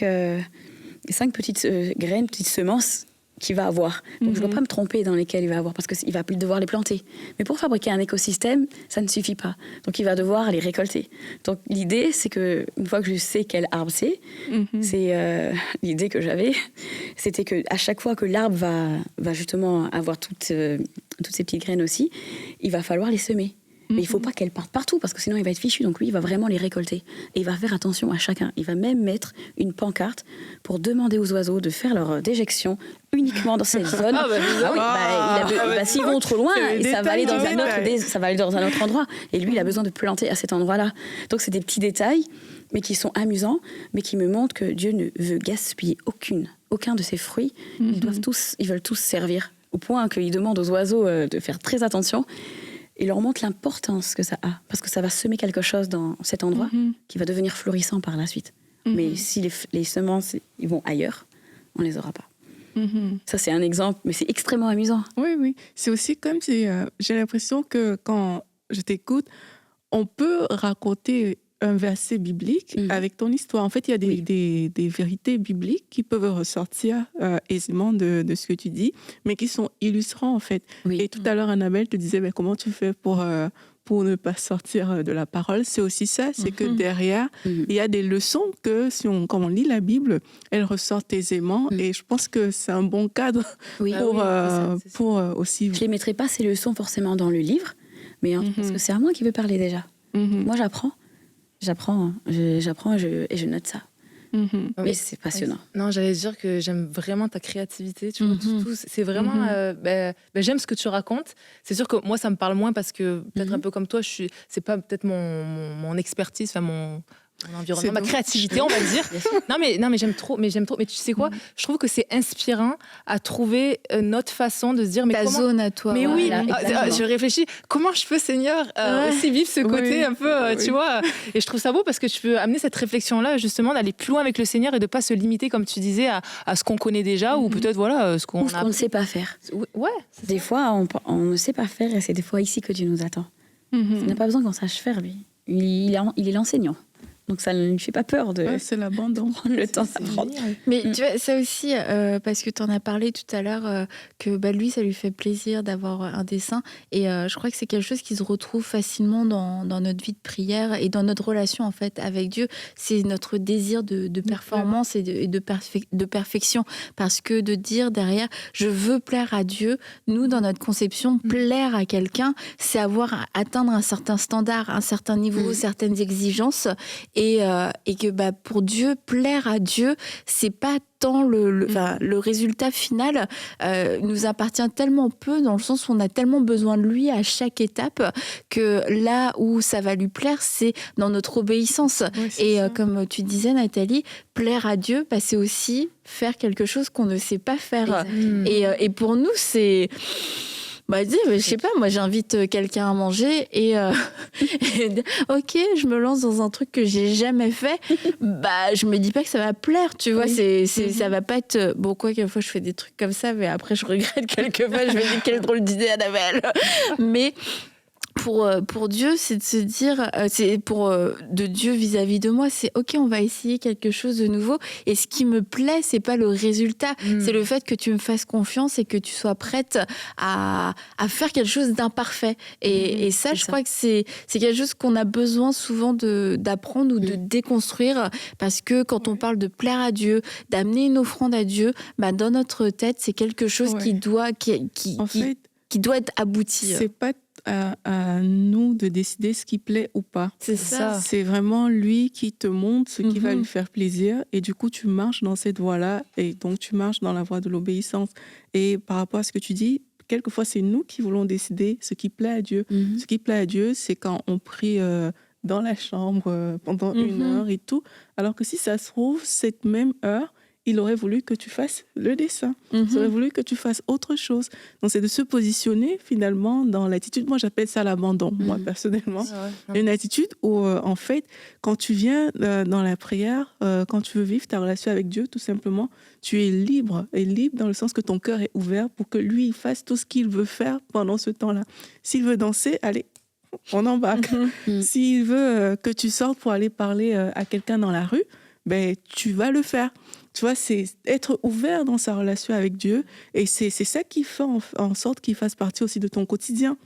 petites graines, petites semences qu'il va avoir. Donc je ne dois pas me tromper dans lesquelles il va avoir, parce qu'il va devoir les planter. Mais pour fabriquer un écosystème, ça ne suffit pas. Donc il va devoir les récolter. Donc l'idée, c'est que une fois que je sais quel arbre c'est l'idée que j'avais, c'était que à chaque fois que l'arbre va justement avoir toutes ces petites graines aussi, il va falloir les semer. Mais il ne faut pas qu'elles partent partout, parce que sinon il va être fichu. Donc lui, il va vraiment les récolter. Et il va faire attention à chacun. Il va même mettre une pancarte pour demander aux oiseaux de faire leur déjection uniquement dans cette zone. S'ils vont trop loin, ça va aller dans un autre endroit. Et lui, il a besoin de planter à cet endroit-là. Donc c'est des petits détails, mais qui sont amusants, mais qui me montrent que Dieu ne veut gaspiller aucun de ses fruits. Ils veulent tous servir. Au point qu'il demande aux oiseaux de faire très attention. Et leur montre l'importance que ça a, parce que ça va semer quelque chose dans cet endroit qui va devenir florissant par la suite. Mais si les semences ils vont ailleurs, on les aura pas. Ça, c'est un exemple, mais c'est extrêmement amusant. Oui. C'est aussi comme si j'ai l'impression que quand je t'écoute, on peut raconter un verset biblique avec ton histoire. En fait, il y a des vérités bibliques qui peuvent ressortir aisément de ce que tu dis, mais qui sont illustrants, en fait. Oui. Et tout à l'heure, Annabelle te disait, comment tu fais pour ne pas sortir de la parole? C'est aussi ça, c'est que derrière, il y a des leçons que, quand on lit la Bible, elles ressortent aisément. Et je pense que c'est un bon cadre pour aussi... Je ne les mettrai pas, ces leçons, forcément dans le livre, mais parce que c'est à moi qui veux parler déjà. Moi, j'apprends et je note ça. Mais c'est passionnant. Non, j'allais dire que j'aime vraiment ta créativité. Tu vois, c'est vraiment. J'aime ce que tu racontes. C'est sûr que moi, ça me parle moins parce que peut-être un peu comme toi, c'est pas peut-être mon expertise, enfin mon environnement, ma créativité, on va dire. Non, mais j'aime trop. Mais tu sais quoi? Je trouve que c'est inspirant à trouver notre façon de se dire. Mais Ta comment... zone à toi. Mais oui, exactement. je réfléchis. Comment je peux, Seigneur, aussi vivre ce côté un peu, tu vois? Et je trouve ça beau parce que tu peux amener cette réflexion-là, justement, d'aller plus loin avec le Seigneur et de pas se limiter, comme tu disais, à ce qu'on connaît déjà ou peut-être ce qu'on Ou ce qu'on ne sait pas faire. Ouais. Des fois, on ne sait pas faire et c'est des fois ici que Dieu nous attend. Il n'a pas besoin qu'on sache faire, lui. Il est l'enseignant. Donc ça ne lui fait pas peur de c'est l'abandon. prendre le temps d'apprendre. Mais tu vois, ça aussi, parce que tu en as parlé tout à l'heure, que lui, ça lui fait plaisir d'avoir un dessin. Et je crois que c'est quelque chose qui se retrouve facilement dans notre vie de prière et dans notre relation, en fait, avec Dieu. C'est notre désir de performance et de perfection. Parce que de dire derrière, je veux plaire à Dieu, nous, dans notre conception, plaire à quelqu'un, c'est atteindre un certain standard, un certain niveau, certaines exigences. Et que pour Dieu, plaire à Dieu, c'est pas tant le résultat final nous appartient tellement peu, dans le sens où on a tellement besoin de lui à chaque étape, que là où ça va lui plaire, c'est dans notre obéissance. Comme tu disais, Nathalie, plaire à Dieu, c'est aussi faire quelque chose qu'on ne sait pas faire. Et pour nous, c'est... je sais pas, moi j'invite quelqu'un à manger et ok, je me lance dans un truc que j'ai jamais fait, je me dis pas que ça va plaire, tu vois, ça va pas être... Bon, quoi, quelquefois je fais des trucs comme ça, mais après je regrette quelquefois, je me dis quelle drôle d'idée, Annabelle. Mais... Pour Dieu, c'est de se dire, de Dieu vis-à-vis de moi, c'est ok, on va essayer quelque chose de nouveau. Et ce qui me plaît, c'est pas le résultat, c'est le fait que tu me fasses confiance et que tu sois prête à faire quelque chose d'imparfait. Et ça, je crois que c'est quelque chose qu'on a besoin souvent d'apprendre ou de déconstruire, parce que quand on parle de plaire à Dieu, d'amener une offrande à Dieu, dans notre tête, c'est quelque chose qui doit être abouti. C'est pas à nous de décider ce qui plaît ou pas. C'est ça. C'est vraiment lui qui te montre ce qui va lui faire plaisir, et du coup tu marches dans cette voie-là, et donc tu marches dans la voie de l'obéissance. Et par rapport à ce que tu dis, quelquefois c'est nous qui voulons décider ce qui plaît à Dieu. Ce qui plaît à Dieu, c'est quand on prie dans la chambre pendant 1 heure et tout. Alors que si ça se trouve, cette même heure, il aurait voulu que tu fasses le dessin. Il aurait voulu que tu fasses autre chose. Donc, c'est de se positionner finalement dans l'attitude. Moi, j'appelle ça l'abandon, moi, personnellement. Une attitude où, en fait, quand tu viens dans la prière, quand tu veux vivre ta relation avec Dieu, tout simplement, tu es libre. Et libre dans le sens que ton cœur est ouvert pour que lui, il fasse tout ce qu'il veut faire pendant ce temps-là. S'il veut danser, allez, on embarque. S'il veut que tu sortes pour aller parler à quelqu'un dans la rue, ben, tu vas le faire. Tu vois, c'est être ouvert dans sa relation avec Dieu. Et c'est ça qui fait en sorte qu'il fasse partie aussi de ton quotidien,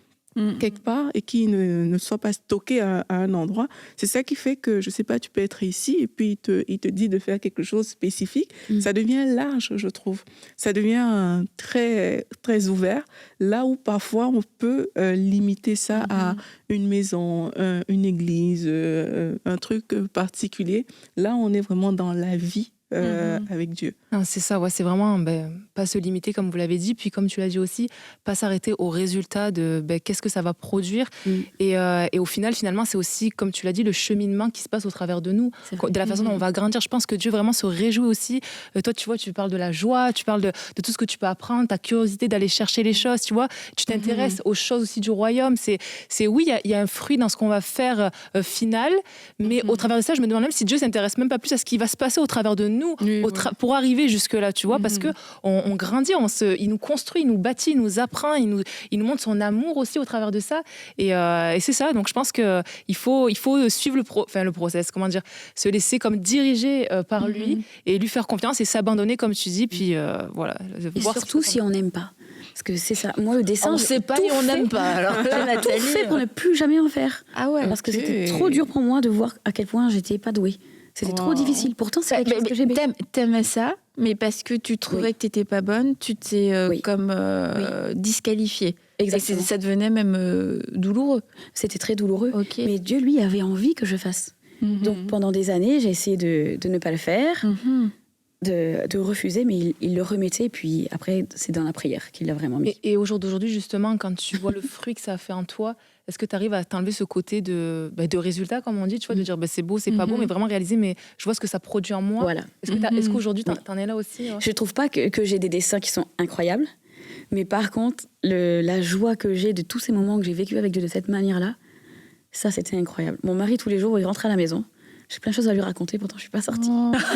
quelque part, et qu'il ne soit pas stocké à un endroit. C'est ça qui fait que, je ne sais pas, tu peux être ici et puis il te dit de faire quelque chose de spécifique. Ça devient large, je trouve. Ça devient très, très ouvert. Là où parfois on peut limiter ça à une maison, une église, un truc particulier. Là, on est vraiment dans la vie avec Dieu. Non, c'est ça, ouais, c'est vraiment pas se limiter comme vous l'avez dit, puis comme tu l'as dit aussi, pas s'arrêter au résultat de qu'est-ce que ça va produire. Et au final, finalement, c'est aussi, comme tu l'as dit, le cheminement qui se passe au travers de nous, de la façon dont on va grandir. Je pense que Dieu vraiment se réjouit aussi. Toi, tu vois, tu parles de la joie, tu parles de tout ce que tu peux apprendre, ta curiosité d'aller chercher les choses, tu vois. Tu t'intéresses aux choses aussi du royaume. Oui, il y a un fruit dans ce qu'on va faire final, mais au travers de ça, je me demande même si Dieu s'intéresse même pas plus à ce qui va se passer au travers de nous, pour arriver jusque-là, tu vois, parce que on grandit, il nous construit, il nous bâtit, il nous apprend, il nous montre son amour aussi au travers de ça. Et c'est ça. Donc je pense que il faut suivre le process, comment dire, se laisser comme diriger par lui et lui faire confiance et s'abandonner, comme tu dis, puis voilà. Et surtout si on n'aime pas. Parce que c'est ça. Moi, le dessin, on ne sait pas et on n'aime pas. Alors là, Nathalie, tout fait pour ne plus jamais en faire. Ah ouais. Parce que c'était trop dur pour moi de voir à quel point j'étais pas douée. C'était trop difficile. Pourtant, c'est quelque chose que j'aimais. T'aimais ça, mais parce que tu trouvais que t'étais pas bonne, tu t'es disqualifiée. Exactement. Et ça devenait même douloureux. C'était très douloureux. Okay. Mais Dieu, lui, avait envie que je fasse. Donc, pendant des années, j'ai essayé de ne pas le faire, de refuser, mais il le remettait. Puis après, c'est dans la prière qu'il l'a vraiment mis. Et au jour d'aujourd'hui, justement, quand tu vois le fruit que ça a fait en toi, est-ce que tu arrives à t'enlever ce côté de résultat, comme on dit, tu vois, de dire c'est beau, c'est pas beau, mais vraiment réaliser, mais je vois ce que ça produit en moi. Voilà. Est-ce qu'aujourd'hui, t'en es là aussi? Je trouve pas que j'ai des dessins qui sont incroyables, mais par contre, la joie que j'ai de tous ces moments que j'ai vécu avec Dieu de cette manière-là, ça, c'était incroyable. Mon mari, tous les jours, il rentre à la maison. J'ai plein de choses à lui raconter, pourtant je suis pas sortie. Je suis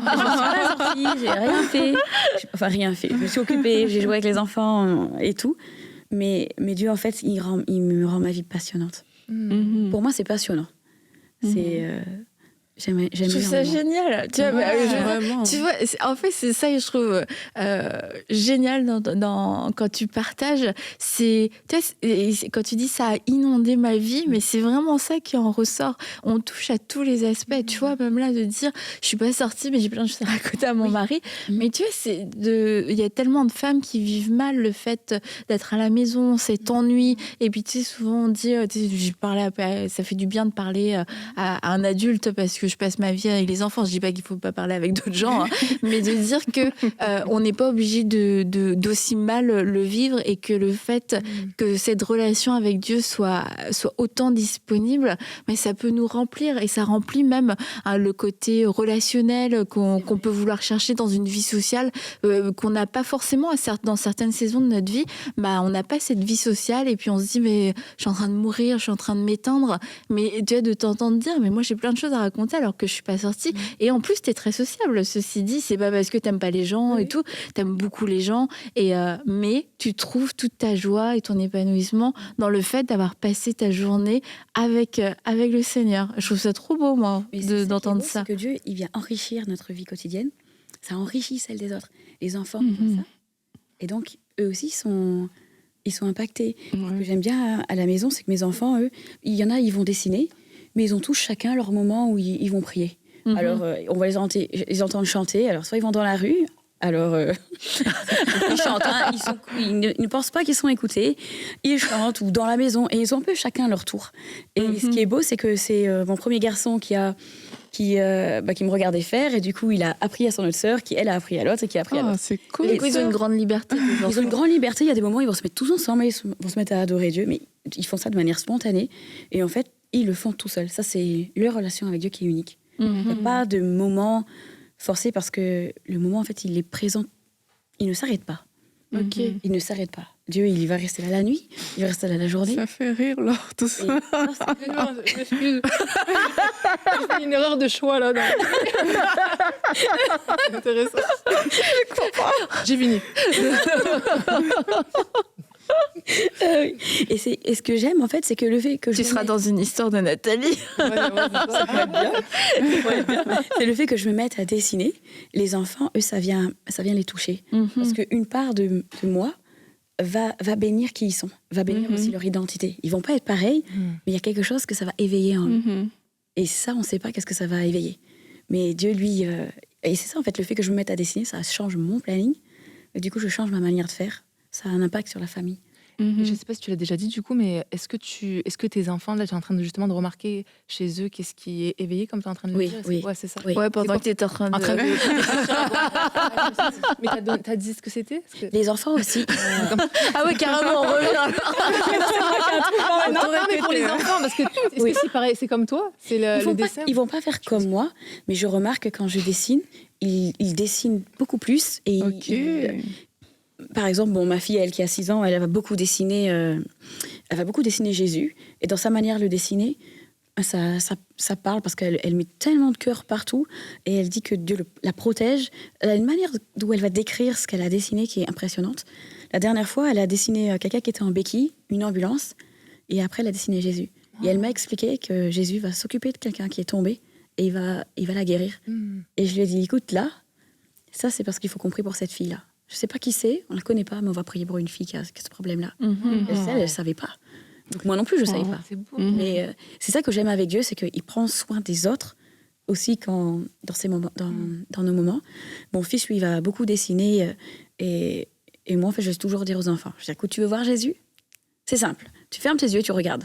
pas sortie, j'ai rien fait. Enfin, rien fait. Je me suis occupée, j'ai joué avec les enfants et tout. Mais Dieu, en fait, il me rend ma vie passionnante. Pour moi, c'est passionnant. J'aime je trouve ça génial. Tu vois, en fait, c'est ça que je trouve génial quand tu partages. Quand tu dis ça a inondé ma vie, mais c'est vraiment ça qui en ressort. On touche à tous les aspects. Tu vois, même là, de dire, je suis pas sortie, mais j'ai plein de choses à raconter à mon mari. Mais tu vois, il y a tellement de femmes qui vivent mal le fait d'être à la maison, cet ennui. Et puis, tu sais, souvent, on dit, ça fait du bien de parler à un adulte parce que je passe ma vie avec les enfants. Je dis pas qu'il faut pas parler avec d'autres gens, mais de dire que on n'est pas obligé d'aussi mal le vivre et que le fait que cette relation avec Dieu soit autant disponible, mais ça peut nous remplir et ça remplit même le côté relationnel qu'on peut vouloir chercher dans une vie sociale qu'on n'a pas forcément dans certaines saisons de notre vie. On n'a pas cette vie sociale et puis on se dit mais je suis en train de mourir, je suis en train de m'éteindre, mais tu as de t'entendre dire mais moi j'ai plein de choses à raconter alors que je suis pas sortie. Et en plus, t'es très sociable. Ceci dit, c'est pas parce que t'aimes pas les gens et tout. T'aimes beaucoup les gens. Mais tu trouves toute ta joie et ton épanouissement dans le fait d'avoir passé ta journée avec le Seigneur. Je trouve ça trop beau, moi, d'entendre ça. C'est que Dieu, il vient enrichir notre vie quotidienne. Ça enrichit celle des autres. Les enfants font ça. Et donc, eux aussi ils sont impactés. Ce que j'aime bien à la maison, c'est que mes enfants, eux, il y en a, ils vont dessiner. Mais ils ont tous chacun leur moment où ils vont prier. Alors, on va les entendre chanter. Alors, soit ils vont dans la rue, alors ils chantent, ils ne pensent pas qu'ils sont écoutés. Ils chantent ou dans la maison et ils ont un peu chacun leur tour. Et ce qui est beau, c'est que c'est mon premier garçon qui me regardait faire et du coup il a appris à son autre sœur qui elle a appris à l'autre et qui a appris à l'autre. C'est cool. Et ils ont une grande liberté. Ils ont une grande liberté. Il y a des moments où ils vont se mettre tous ensemble, ils vont se mettre à adorer Dieu, mais ils font ça de manière spontanée. Et en fait, ils le font tout seuls. Ça, c'est leur relation avec Dieu qui est unique. Il n'y a Mhm. pas de moment forcé parce que le moment, en fait, il est présent. Il ne s'arrête pas. Ok. Il ne s'arrête pas. Dieu, il va rester là la nuit, il va rester là la journée. Ça fait rire, là, tout Et- ça. non, c'est- Non, je m'excuse. J'ai fait une erreur de choix là. C'est intéressant. J'ai fini. oui. Et ce que j'aime, en fait, c'est que le fait que je Tu me seras mette- dans une histoire de Nathalie. c'est le fait que je me mette à dessiner. Les enfants, eux, ça vient les toucher. Parce qu'une part de moi va bénir qui ils sont, va bénir aussi leur identité. Ils vont pas être pareils, mais il y a quelque chose que ça va éveiller en eux. Mhm. Et ça, on ne sait pas qu'est-ce que ça va éveiller. Mais Dieu, lui... Et c'est ça, en fait, le fait que je me mette à dessiner, ça change mon planning. Et du coup, je change ma manière de faire. Ça a un impact sur la famille. Mhm. Je sais pas si tu l'as déjà dit du coup, mais est-ce que tes enfants, là, tu es en train de justement de remarquer chez eux qu'est-ce qui est éveillé comme tu es en train de le Oui, dire? oui. Ouais, c'est ça. Oui. Ouais, pendant que tu étais en train de... En train de... Mais t'as dit ce que c'était? Parce que... Les enfants aussi. Ah ouais, carrément, on revient. Non, mais pour les enfants, parce que est-ce Oui. que c'est pareil, c'est comme toi? C'est Ils le vont pas, dessin? ils vont pas faire comme moi, mais je remarque que quand je dessine, ils dessinent beaucoup plus. Et Ok. par exemple, bon, ma fille, elle qui a 6 ans, elle va beaucoup dessiner Jésus. Et dans sa manière de le dessiner, ça parle parce qu'elle met tellement de cœur partout. Et elle dit que Dieu la protège. Elle a une manière d'où elle va décrire ce qu'elle a dessiné qui est impressionnante. La dernière fois, elle a dessiné quelqu'un qui était en béquille, une ambulance. Et après, elle a dessiné Jésus. Et elle m'a expliqué que Jésus va s'occuper de quelqu'un qui est tombé et il va la guérir. Et je lui ai dit, écoute, là, ça, c'est parce qu'il faut qu'on prie pour cette fille-là. Je sais pas qui c'est, on la connaît pas, mais on va prier pour une fille qui a ce problème-là. Elle savait pas. Donc moi non plus, je savais pas. C'est beau. Mais c'est ça que j'aime avec Dieu, c'est qu'il prend soin des autres aussi dans ces moments, dans nos moments. Mon fils, lui, il va beaucoup dessiner et moi, en fait, je vais toujours dire aux enfants, je dis, écoute, tu veux voir Jésus? C'est simple. Tu fermes tes yeux, tu regardes.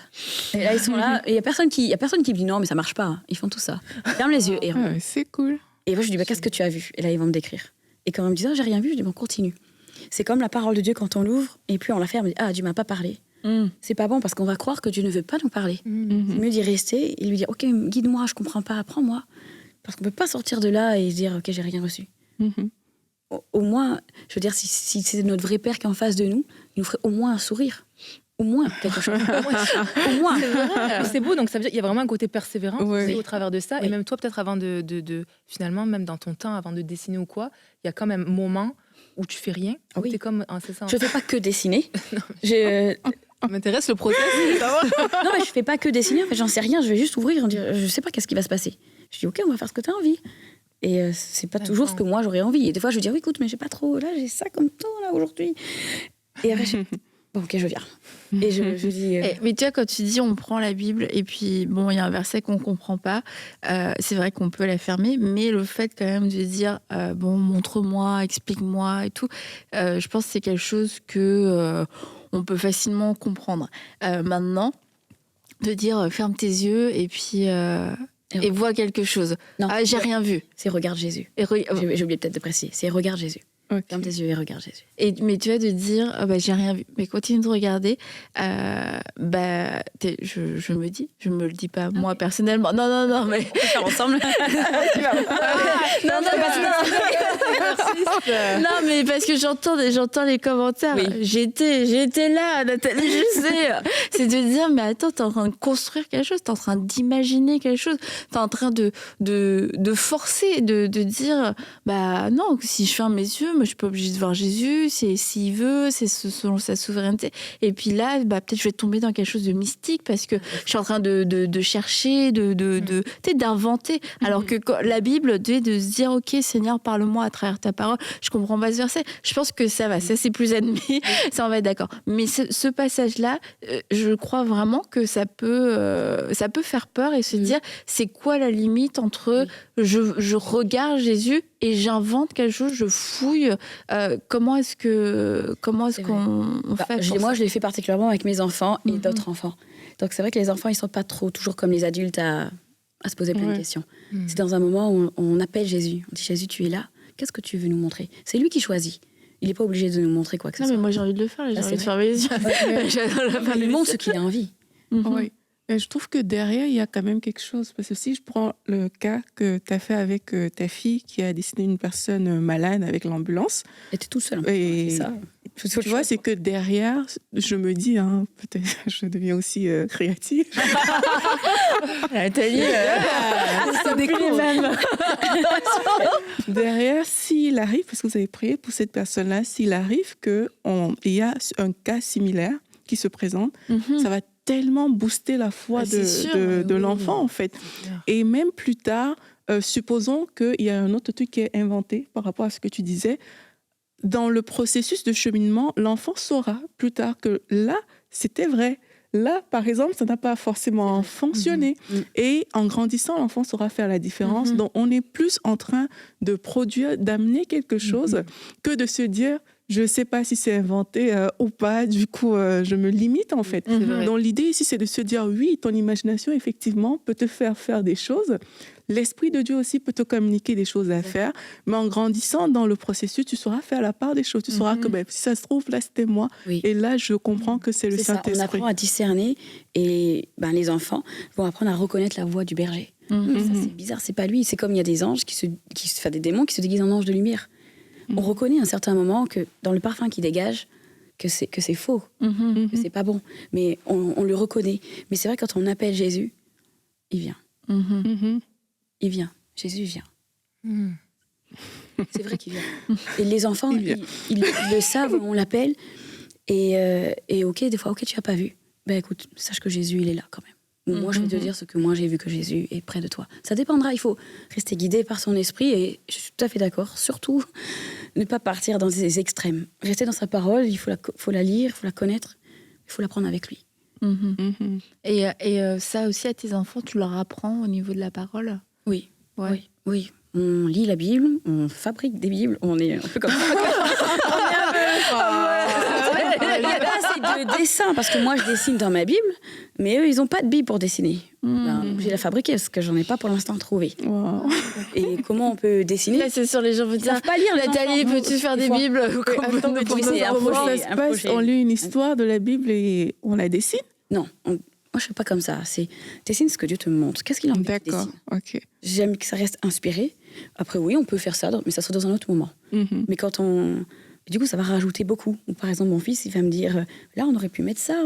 Et là, ils sont là. Et il y a personne qui me dit non, mais ça marche pas. Ils font tout ça. Ferme les yeux et Ah, regarde. ouais, c'est cool. Et moi, je dis, qu'est-ce que tu as vu? Et là, ils vont me décrire. Et quand ils me disent, j'ai rien vu, je dis, bon, continue. C'est comme la parole de Dieu quand on l'ouvre, et puis on la ferme, on dit, Dieu m'a pas parlé. C'est pas bon parce qu'on va croire que Dieu ne veut pas nous parler. C'est mieux d'y rester et lui dire, ok, guide-moi, je comprends pas, apprends-moi. Parce qu'on peut pas sortir de là et se dire, ok, j'ai rien reçu. Mhm. Au moins, je veux dire, si c'est notre vrai Père qui est en face de nous, il nous ferait au moins un sourire. Au moins quelque chose. Au moins. C'est vrai. Mais c'est beau, donc ça veut dire qu'il y a vraiment un côté persévérant Ouais. aussi au travers de ça. Oui. Et même toi, peut-être avant finalement, même dans ton temps, avant de dessiner ou quoi, il y a quand même un moment où tu fais rien. Ah oui. T'es comme, c'est ça. Je fais pas que dessiner. Ça m'intéresse le process. Non, mais je fais pas que dessiner. En fait, j'en sais rien. Je vais juste ouvrir et dire, je sais pas qu'est-ce qui va se passer. Je dis, ok, on va faire ce que tu as envie. Et c'est pas toujours ce que moi j'aurais envie. Et des fois, je dis, oui, écoute, mais j'ai pas trop. Là, j'ai ça comme temps là aujourd'hui. Et après, bon, ok, je viens. Et je dis. Mais tu vois, quand tu dis on prend la Bible et puis bon, il y a un verset qu'on comprend pas, c'est vrai qu'on peut la fermer, mais le fait quand même de dire bon, montre-moi, explique-moi et tout, je pense que c'est quelque chose que on peut facilement comprendre. Maintenant, de dire ferme tes yeux et puis et vois quelque chose. Non, J'ai rien vu. c'est regarde Jésus. Et J'ai oublié peut-être de préciser. C'est regarde Jésus. Ok. Ferme tes yeux et regarde Jésus. mais tu vois, de dire j'ai rien vu, mais continue de regarder, je me le dis pas moi personnellement. Non, mais On peut faire ensemble. Non, mais parce que j'entends les commentaires. Oui. J'étais là, Nathalie, je sais. C'est de dire, mais attends, t'es en train de construire quelque chose, t'es en train d'imaginer quelque chose, t'es en train de forcer, de dire, non, si je ferme mes yeux, moi, je suis pas obligée de voir Jésus, c'est s'il veut, c'est selon sa souveraineté. Et puis là, peut-être je vais tomber dans quelque chose de mystique parce que je suis en train de chercher, peut-être d'inventer. Alors que la Bible, de se dire, ok, Seigneur, parle-moi à travers ta parole. Je comprends pas ce verset. Je pense que ça va, ça c'est plus admis, ça on va être d'accord. Mais ce passage-là, je crois vraiment que ça peut faire peur et se dire, c'est quoi la limite entre je regarde Jésus et j'invente quelque chose, je fouille. Comment est-ce qu'on fait pour Moi, ça? je l'ai fait particulièrement avec mes enfants et d'autres enfants. Donc, c'est vrai que les enfants, ils sont pas toujours comme les adultes à se poser plein de questions. C'est dans un moment où on appelle Jésus. On dit, Jésus, tu es là. Qu'est-ce que tu veux nous montrer? C'est lui qui choisit. Il n'est pas obligé de nous montrer quoi que ce Non, soit. mais moi j'ai envie de le faire, j'ai envie de c'est fermer les yeux. Il montre ce qu'il a envie. Oui. Et je trouve que derrière, il y a quand même quelque chose. Parce que si je prends le cas que tu as fait avec ta fille qui a dessiné une personne malade avec l'ambulance. Elle était tout seul. Et C'est ça. tu vois, c'est que derrière, je me dis, peut-être je deviens aussi créative. Nathalie, c'est plus les mêmes. Derrière, s'il arrive, parce que vous avez prié pour cette personne-là, s'il arrive qu'il y a un cas similaire qui se présente, ça va tellement booster la foi de l'enfant, en fait. Et même plus tard, supposons qu'il y a un autre truc qui est inventé par rapport à ce que tu disais. Dans le processus de cheminement, l'enfant saura plus tard que là, c'était vrai. Là, par exemple, ça n'a pas forcément fonctionné. Et en grandissant, l'enfant saura faire la différence. Donc, on est plus en train de produire, d'amener quelque chose que de se dire, je ne sais pas si c'est inventé ou pas, du coup, je me limite, en fait. Donc, l'idée ici, c'est de se dire, oui, ton imagination, effectivement, peut te faire faire des choses. L'Esprit de Dieu aussi peut te communiquer des choses à faire, mais en grandissant dans le processus, tu sauras faire la part des choses. Tu sauras que si ça se trouve, là, c'était moi. Oui. Et là, je comprends que c'est le Saint-Esprit. On apprend à discerner et les enfants vont apprendre à reconnaître la voix du berger. Ça, c'est bizarre, c'est pas lui. C'est comme il y a des anges, des démons qui se déguisent en anges de lumière. On reconnaît à un certain moment que dans le parfum qu'il dégage, que c'est faux, que c'est pas bon. Mais on le reconnaît. Mais c'est vrai, quand on appelle Jésus, il vient. Il vient. Jésus vient. C'est vrai qu'il vient. Et les enfants, ils le savent, on l'appelle. Et ok, des fois, ok, tu n'as pas vu. Ben écoute, sache que Jésus, il est là quand même. Moi, je vais te dire ce que moi, j'ai vu que Jésus est près de toi. Ça dépendra, il faut rester guidé par son esprit. Et je suis tout à fait d'accord. Surtout, ne pas partir dans des extrêmes. Rester dans sa parole, il faut la lire, il faut la connaître. Il faut la prendre avec lui. Et ça aussi, à tes enfants, tu leur apprends au niveau de la parole? Oui. On lit la Bible, on fabrique des Bibles, on est un peu comme ça. Il n'y a pas assez de dessins, parce que moi, je dessine dans ma Bible, mais eux, ils n'ont pas de Bible pour dessiner. J'ai la fabriquer, parce que j'en ai pas pour l'instant trouvé. Et comment on peut dessiner? Là, c'est sur les gens, ils savent pas lire. Nathalie, peux-tu faire des Bibles? Comment ça se passe? On lit une histoire de la Bible et on la dessine? Non, moi, je ne fais pas comme ça. Dessine ce que Dieu te montre. Qu'est-ce qu'il en fait? D'accord, ok. J'aime que ça reste inspiré. Après, oui, on peut faire ça, mais ça sera dans un autre moment. Mais quand du coup, ça va rajouter beaucoup. Par exemple, mon fils, il va me dire, là, on aurait pu mettre ça,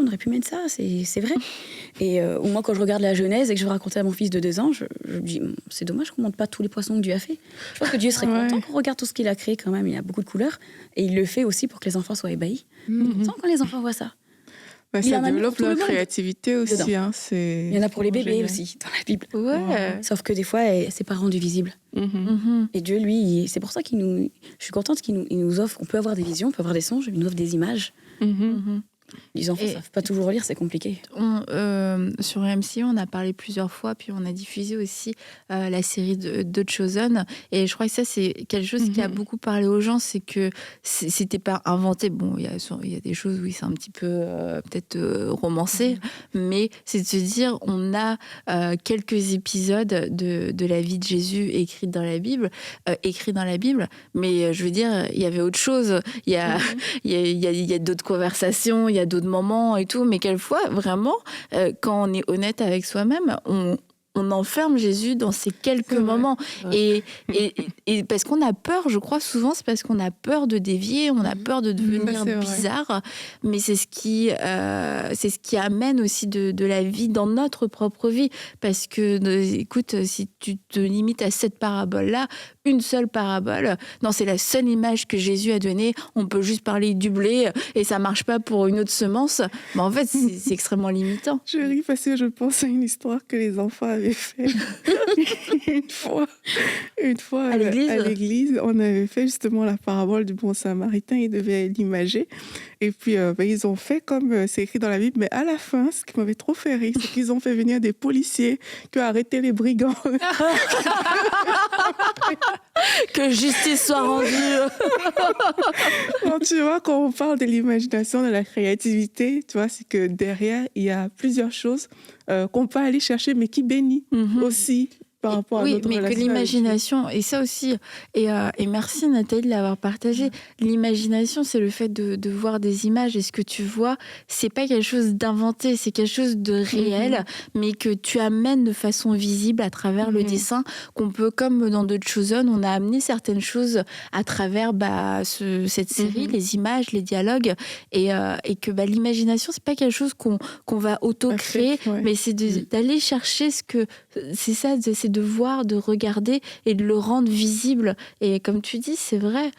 c'est vrai. Et moi, quand je regarde la Genèse et que je veux raconter à mon fils de 2 ans, je me dis, c'est dommage qu'on ne montre pas tous les poissons que Dieu a fait. Je pense que Dieu serait content qu'on regarde tout ce qu'il a créé quand même. Il y a beaucoup de couleurs. Et il le fait aussi pour que les enfants soient ébahis. Quand les enfants voient ça. Ça développe leur créativité aussi. Il y en a pour les bébés aussi, dans la Bible. Sauf que des fois, c'est pas rendu visible. Et Dieu, lui, c'est pour ça je suis contente qu'il nous offre, on peut avoir des visions, on peut avoir des songes, mais il nous offre des images. Les enfants ne savent pas toujours lire, c'est compliqué. Sur MC, on a parlé plusieurs fois, puis on a diffusé aussi la série de The Chosen. Et je crois que ça, c'est quelque chose qui a beaucoup parlé aux gens, c'est que c'était pas inventé. Bon, il y a des choses, oui, c'est un petit peu peut-être romancé, mais c'est de se dire, on a quelques épisodes de la vie de Jésus écrits dans la Bible, mais je veux dire, il y avait autre chose. Il y a d'autres conversations, il y a d'autres moments et tout, mais quelquefois, vraiment, quand on est honnête avec soi-même, on enferme Jésus dans ces quelques moments. Et parce qu'on a peur, je crois souvent, c'est parce qu'on a peur de dévier, on a peur de devenir bizarre, mais c'est ce qui amène aussi de la vie dans notre propre vie. Parce que, écoute, si tu te limites à cette parabole-là, une seule parabole, non, c'est la seule image que Jésus a donnée, on peut juste parler du blé et ça marche pas pour une autre semence, mais en fait, c'est extrêmement limitant. Je ris parce que je pense à une histoire que les enfants avaient fait une fois à l'église. On avait fait justement la parabole du bon samaritain, ils devaient l'imager. Et puis, ils ont fait comme c'est écrit dans la Bible, mais à la fin, ce qui m'avait trop fait rire, c'est qu'ils ont fait venir des policiers qui ont arrêté les brigands. Que justice soit rendue. Donc, tu vois, quand on parle de l'imagination, de la créativité, tu vois, c'est que derrière, il y a plusieurs choses qu'on peut aller chercher, mais qui bénit aussi par rapport à oui, notre mais relation que avec l'imagination, et ça aussi, et merci Nathalie de l'avoir partagé. L'imagination, c'est le fait de voir des images, et ce que tu vois, c'est pas quelque chose d'inventé, c'est quelque chose de réel, mais que tu amènes de façon visible à travers le dessin, qu'on peut, comme dans d'autres choses, on a amené certaines choses à travers cette série, les images, les dialogues, et que l'imagination, c'est pas quelque chose qu'on va auto-créer, mais c'est d'aller chercher c'est ça, c'est de voir, de regarder et de le rendre visible. Et comme tu dis, c'est vrai,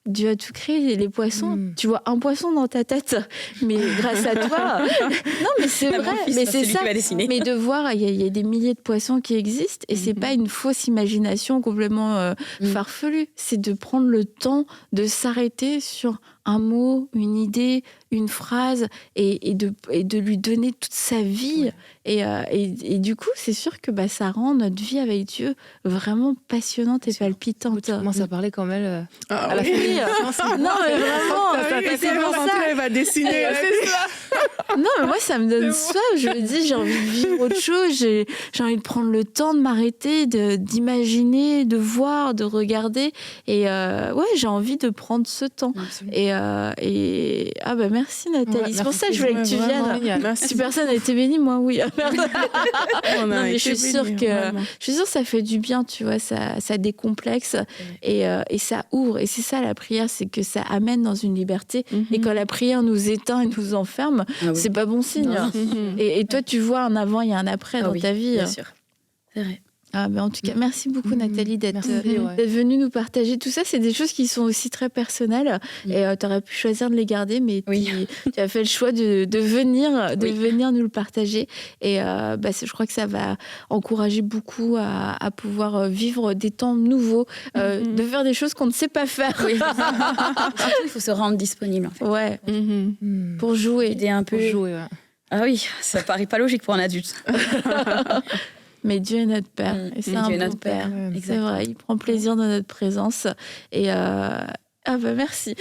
Dieu a tout créé, les poissons. Tu vois un poisson dans ta tête, mais grâce à toi. Non, mais c'est vrai, mais c'est ça. Mais de voir, il y a des milliers de poissons qui existent, et c'est pas une fausse imagination complètement farfelue. C'est de prendre le temps de s'arrêter sur un mot, une idée, une phrase, et de lui donner toute sa vie. Et du coup, c'est sûr que ça rend notre vie avec Dieu vraiment passionnante et palpitante. Tu commences à parler comme elle à la famille. Non, mais vraiment, c'est pour ça. Elle va dessiner. Non, mais moi, ça me donne soif. Je me dis, j'ai envie de vivre autre chose. J'ai envie de prendre le temps de m'arrêter, d'imaginer, de voir, de regarder. Et j'ai envie de prendre ce temps. Merci Nathalie. C'est pour ça que je voulais que tu viennes. Si personne n'a été béni, moi oui. Non, mais je suis sûre que ça fait du bien, tu vois, ça décomplexe et ça ouvre. Et c'est ça la prière, c'est que ça amène dans une liberté. Et quand la prière nous éteint et nous enferme, c'est pas bon signe. Et toi, tu vois un avant et un après dans ta vie. Bien sûr, c'est vrai. En tout cas, merci beaucoup Nathalie d'être venue nous partager tout ça. C'est des choses qui sont aussi très personnelles et tu aurais pu choisir de les garder, mais tu as fait le choix de venir nous le partager. Et je crois que ça va encourager beaucoup à pouvoir vivre des temps nouveaux, de faire des choses qu'on ne sait pas faire. Surtout, il faut se rendre disponible. En fait. Pour jouer. Aider un peu. Pour jouer, Ah oui, ça paraît pas logique pour un adulte. Mais Dieu est notre Père. Et c'est un bon Père. C'est vrai, il prend plaisir dans notre présence. Et merci.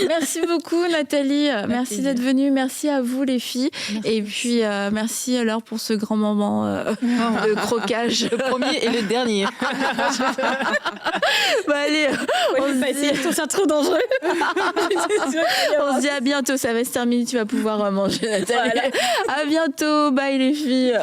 Merci beaucoup Nathalie. Merci d'être venue. Merci à vous les filles. Merci. Et puis merci alors pour ce grand moment de croquage. Le premier et le dernier. Allez, c'est trop dangereux. On se dit à bientôt. Ça va se terminer. Tu vas pouvoir manger Nathalie. Voilà. À bientôt. Bye les filles.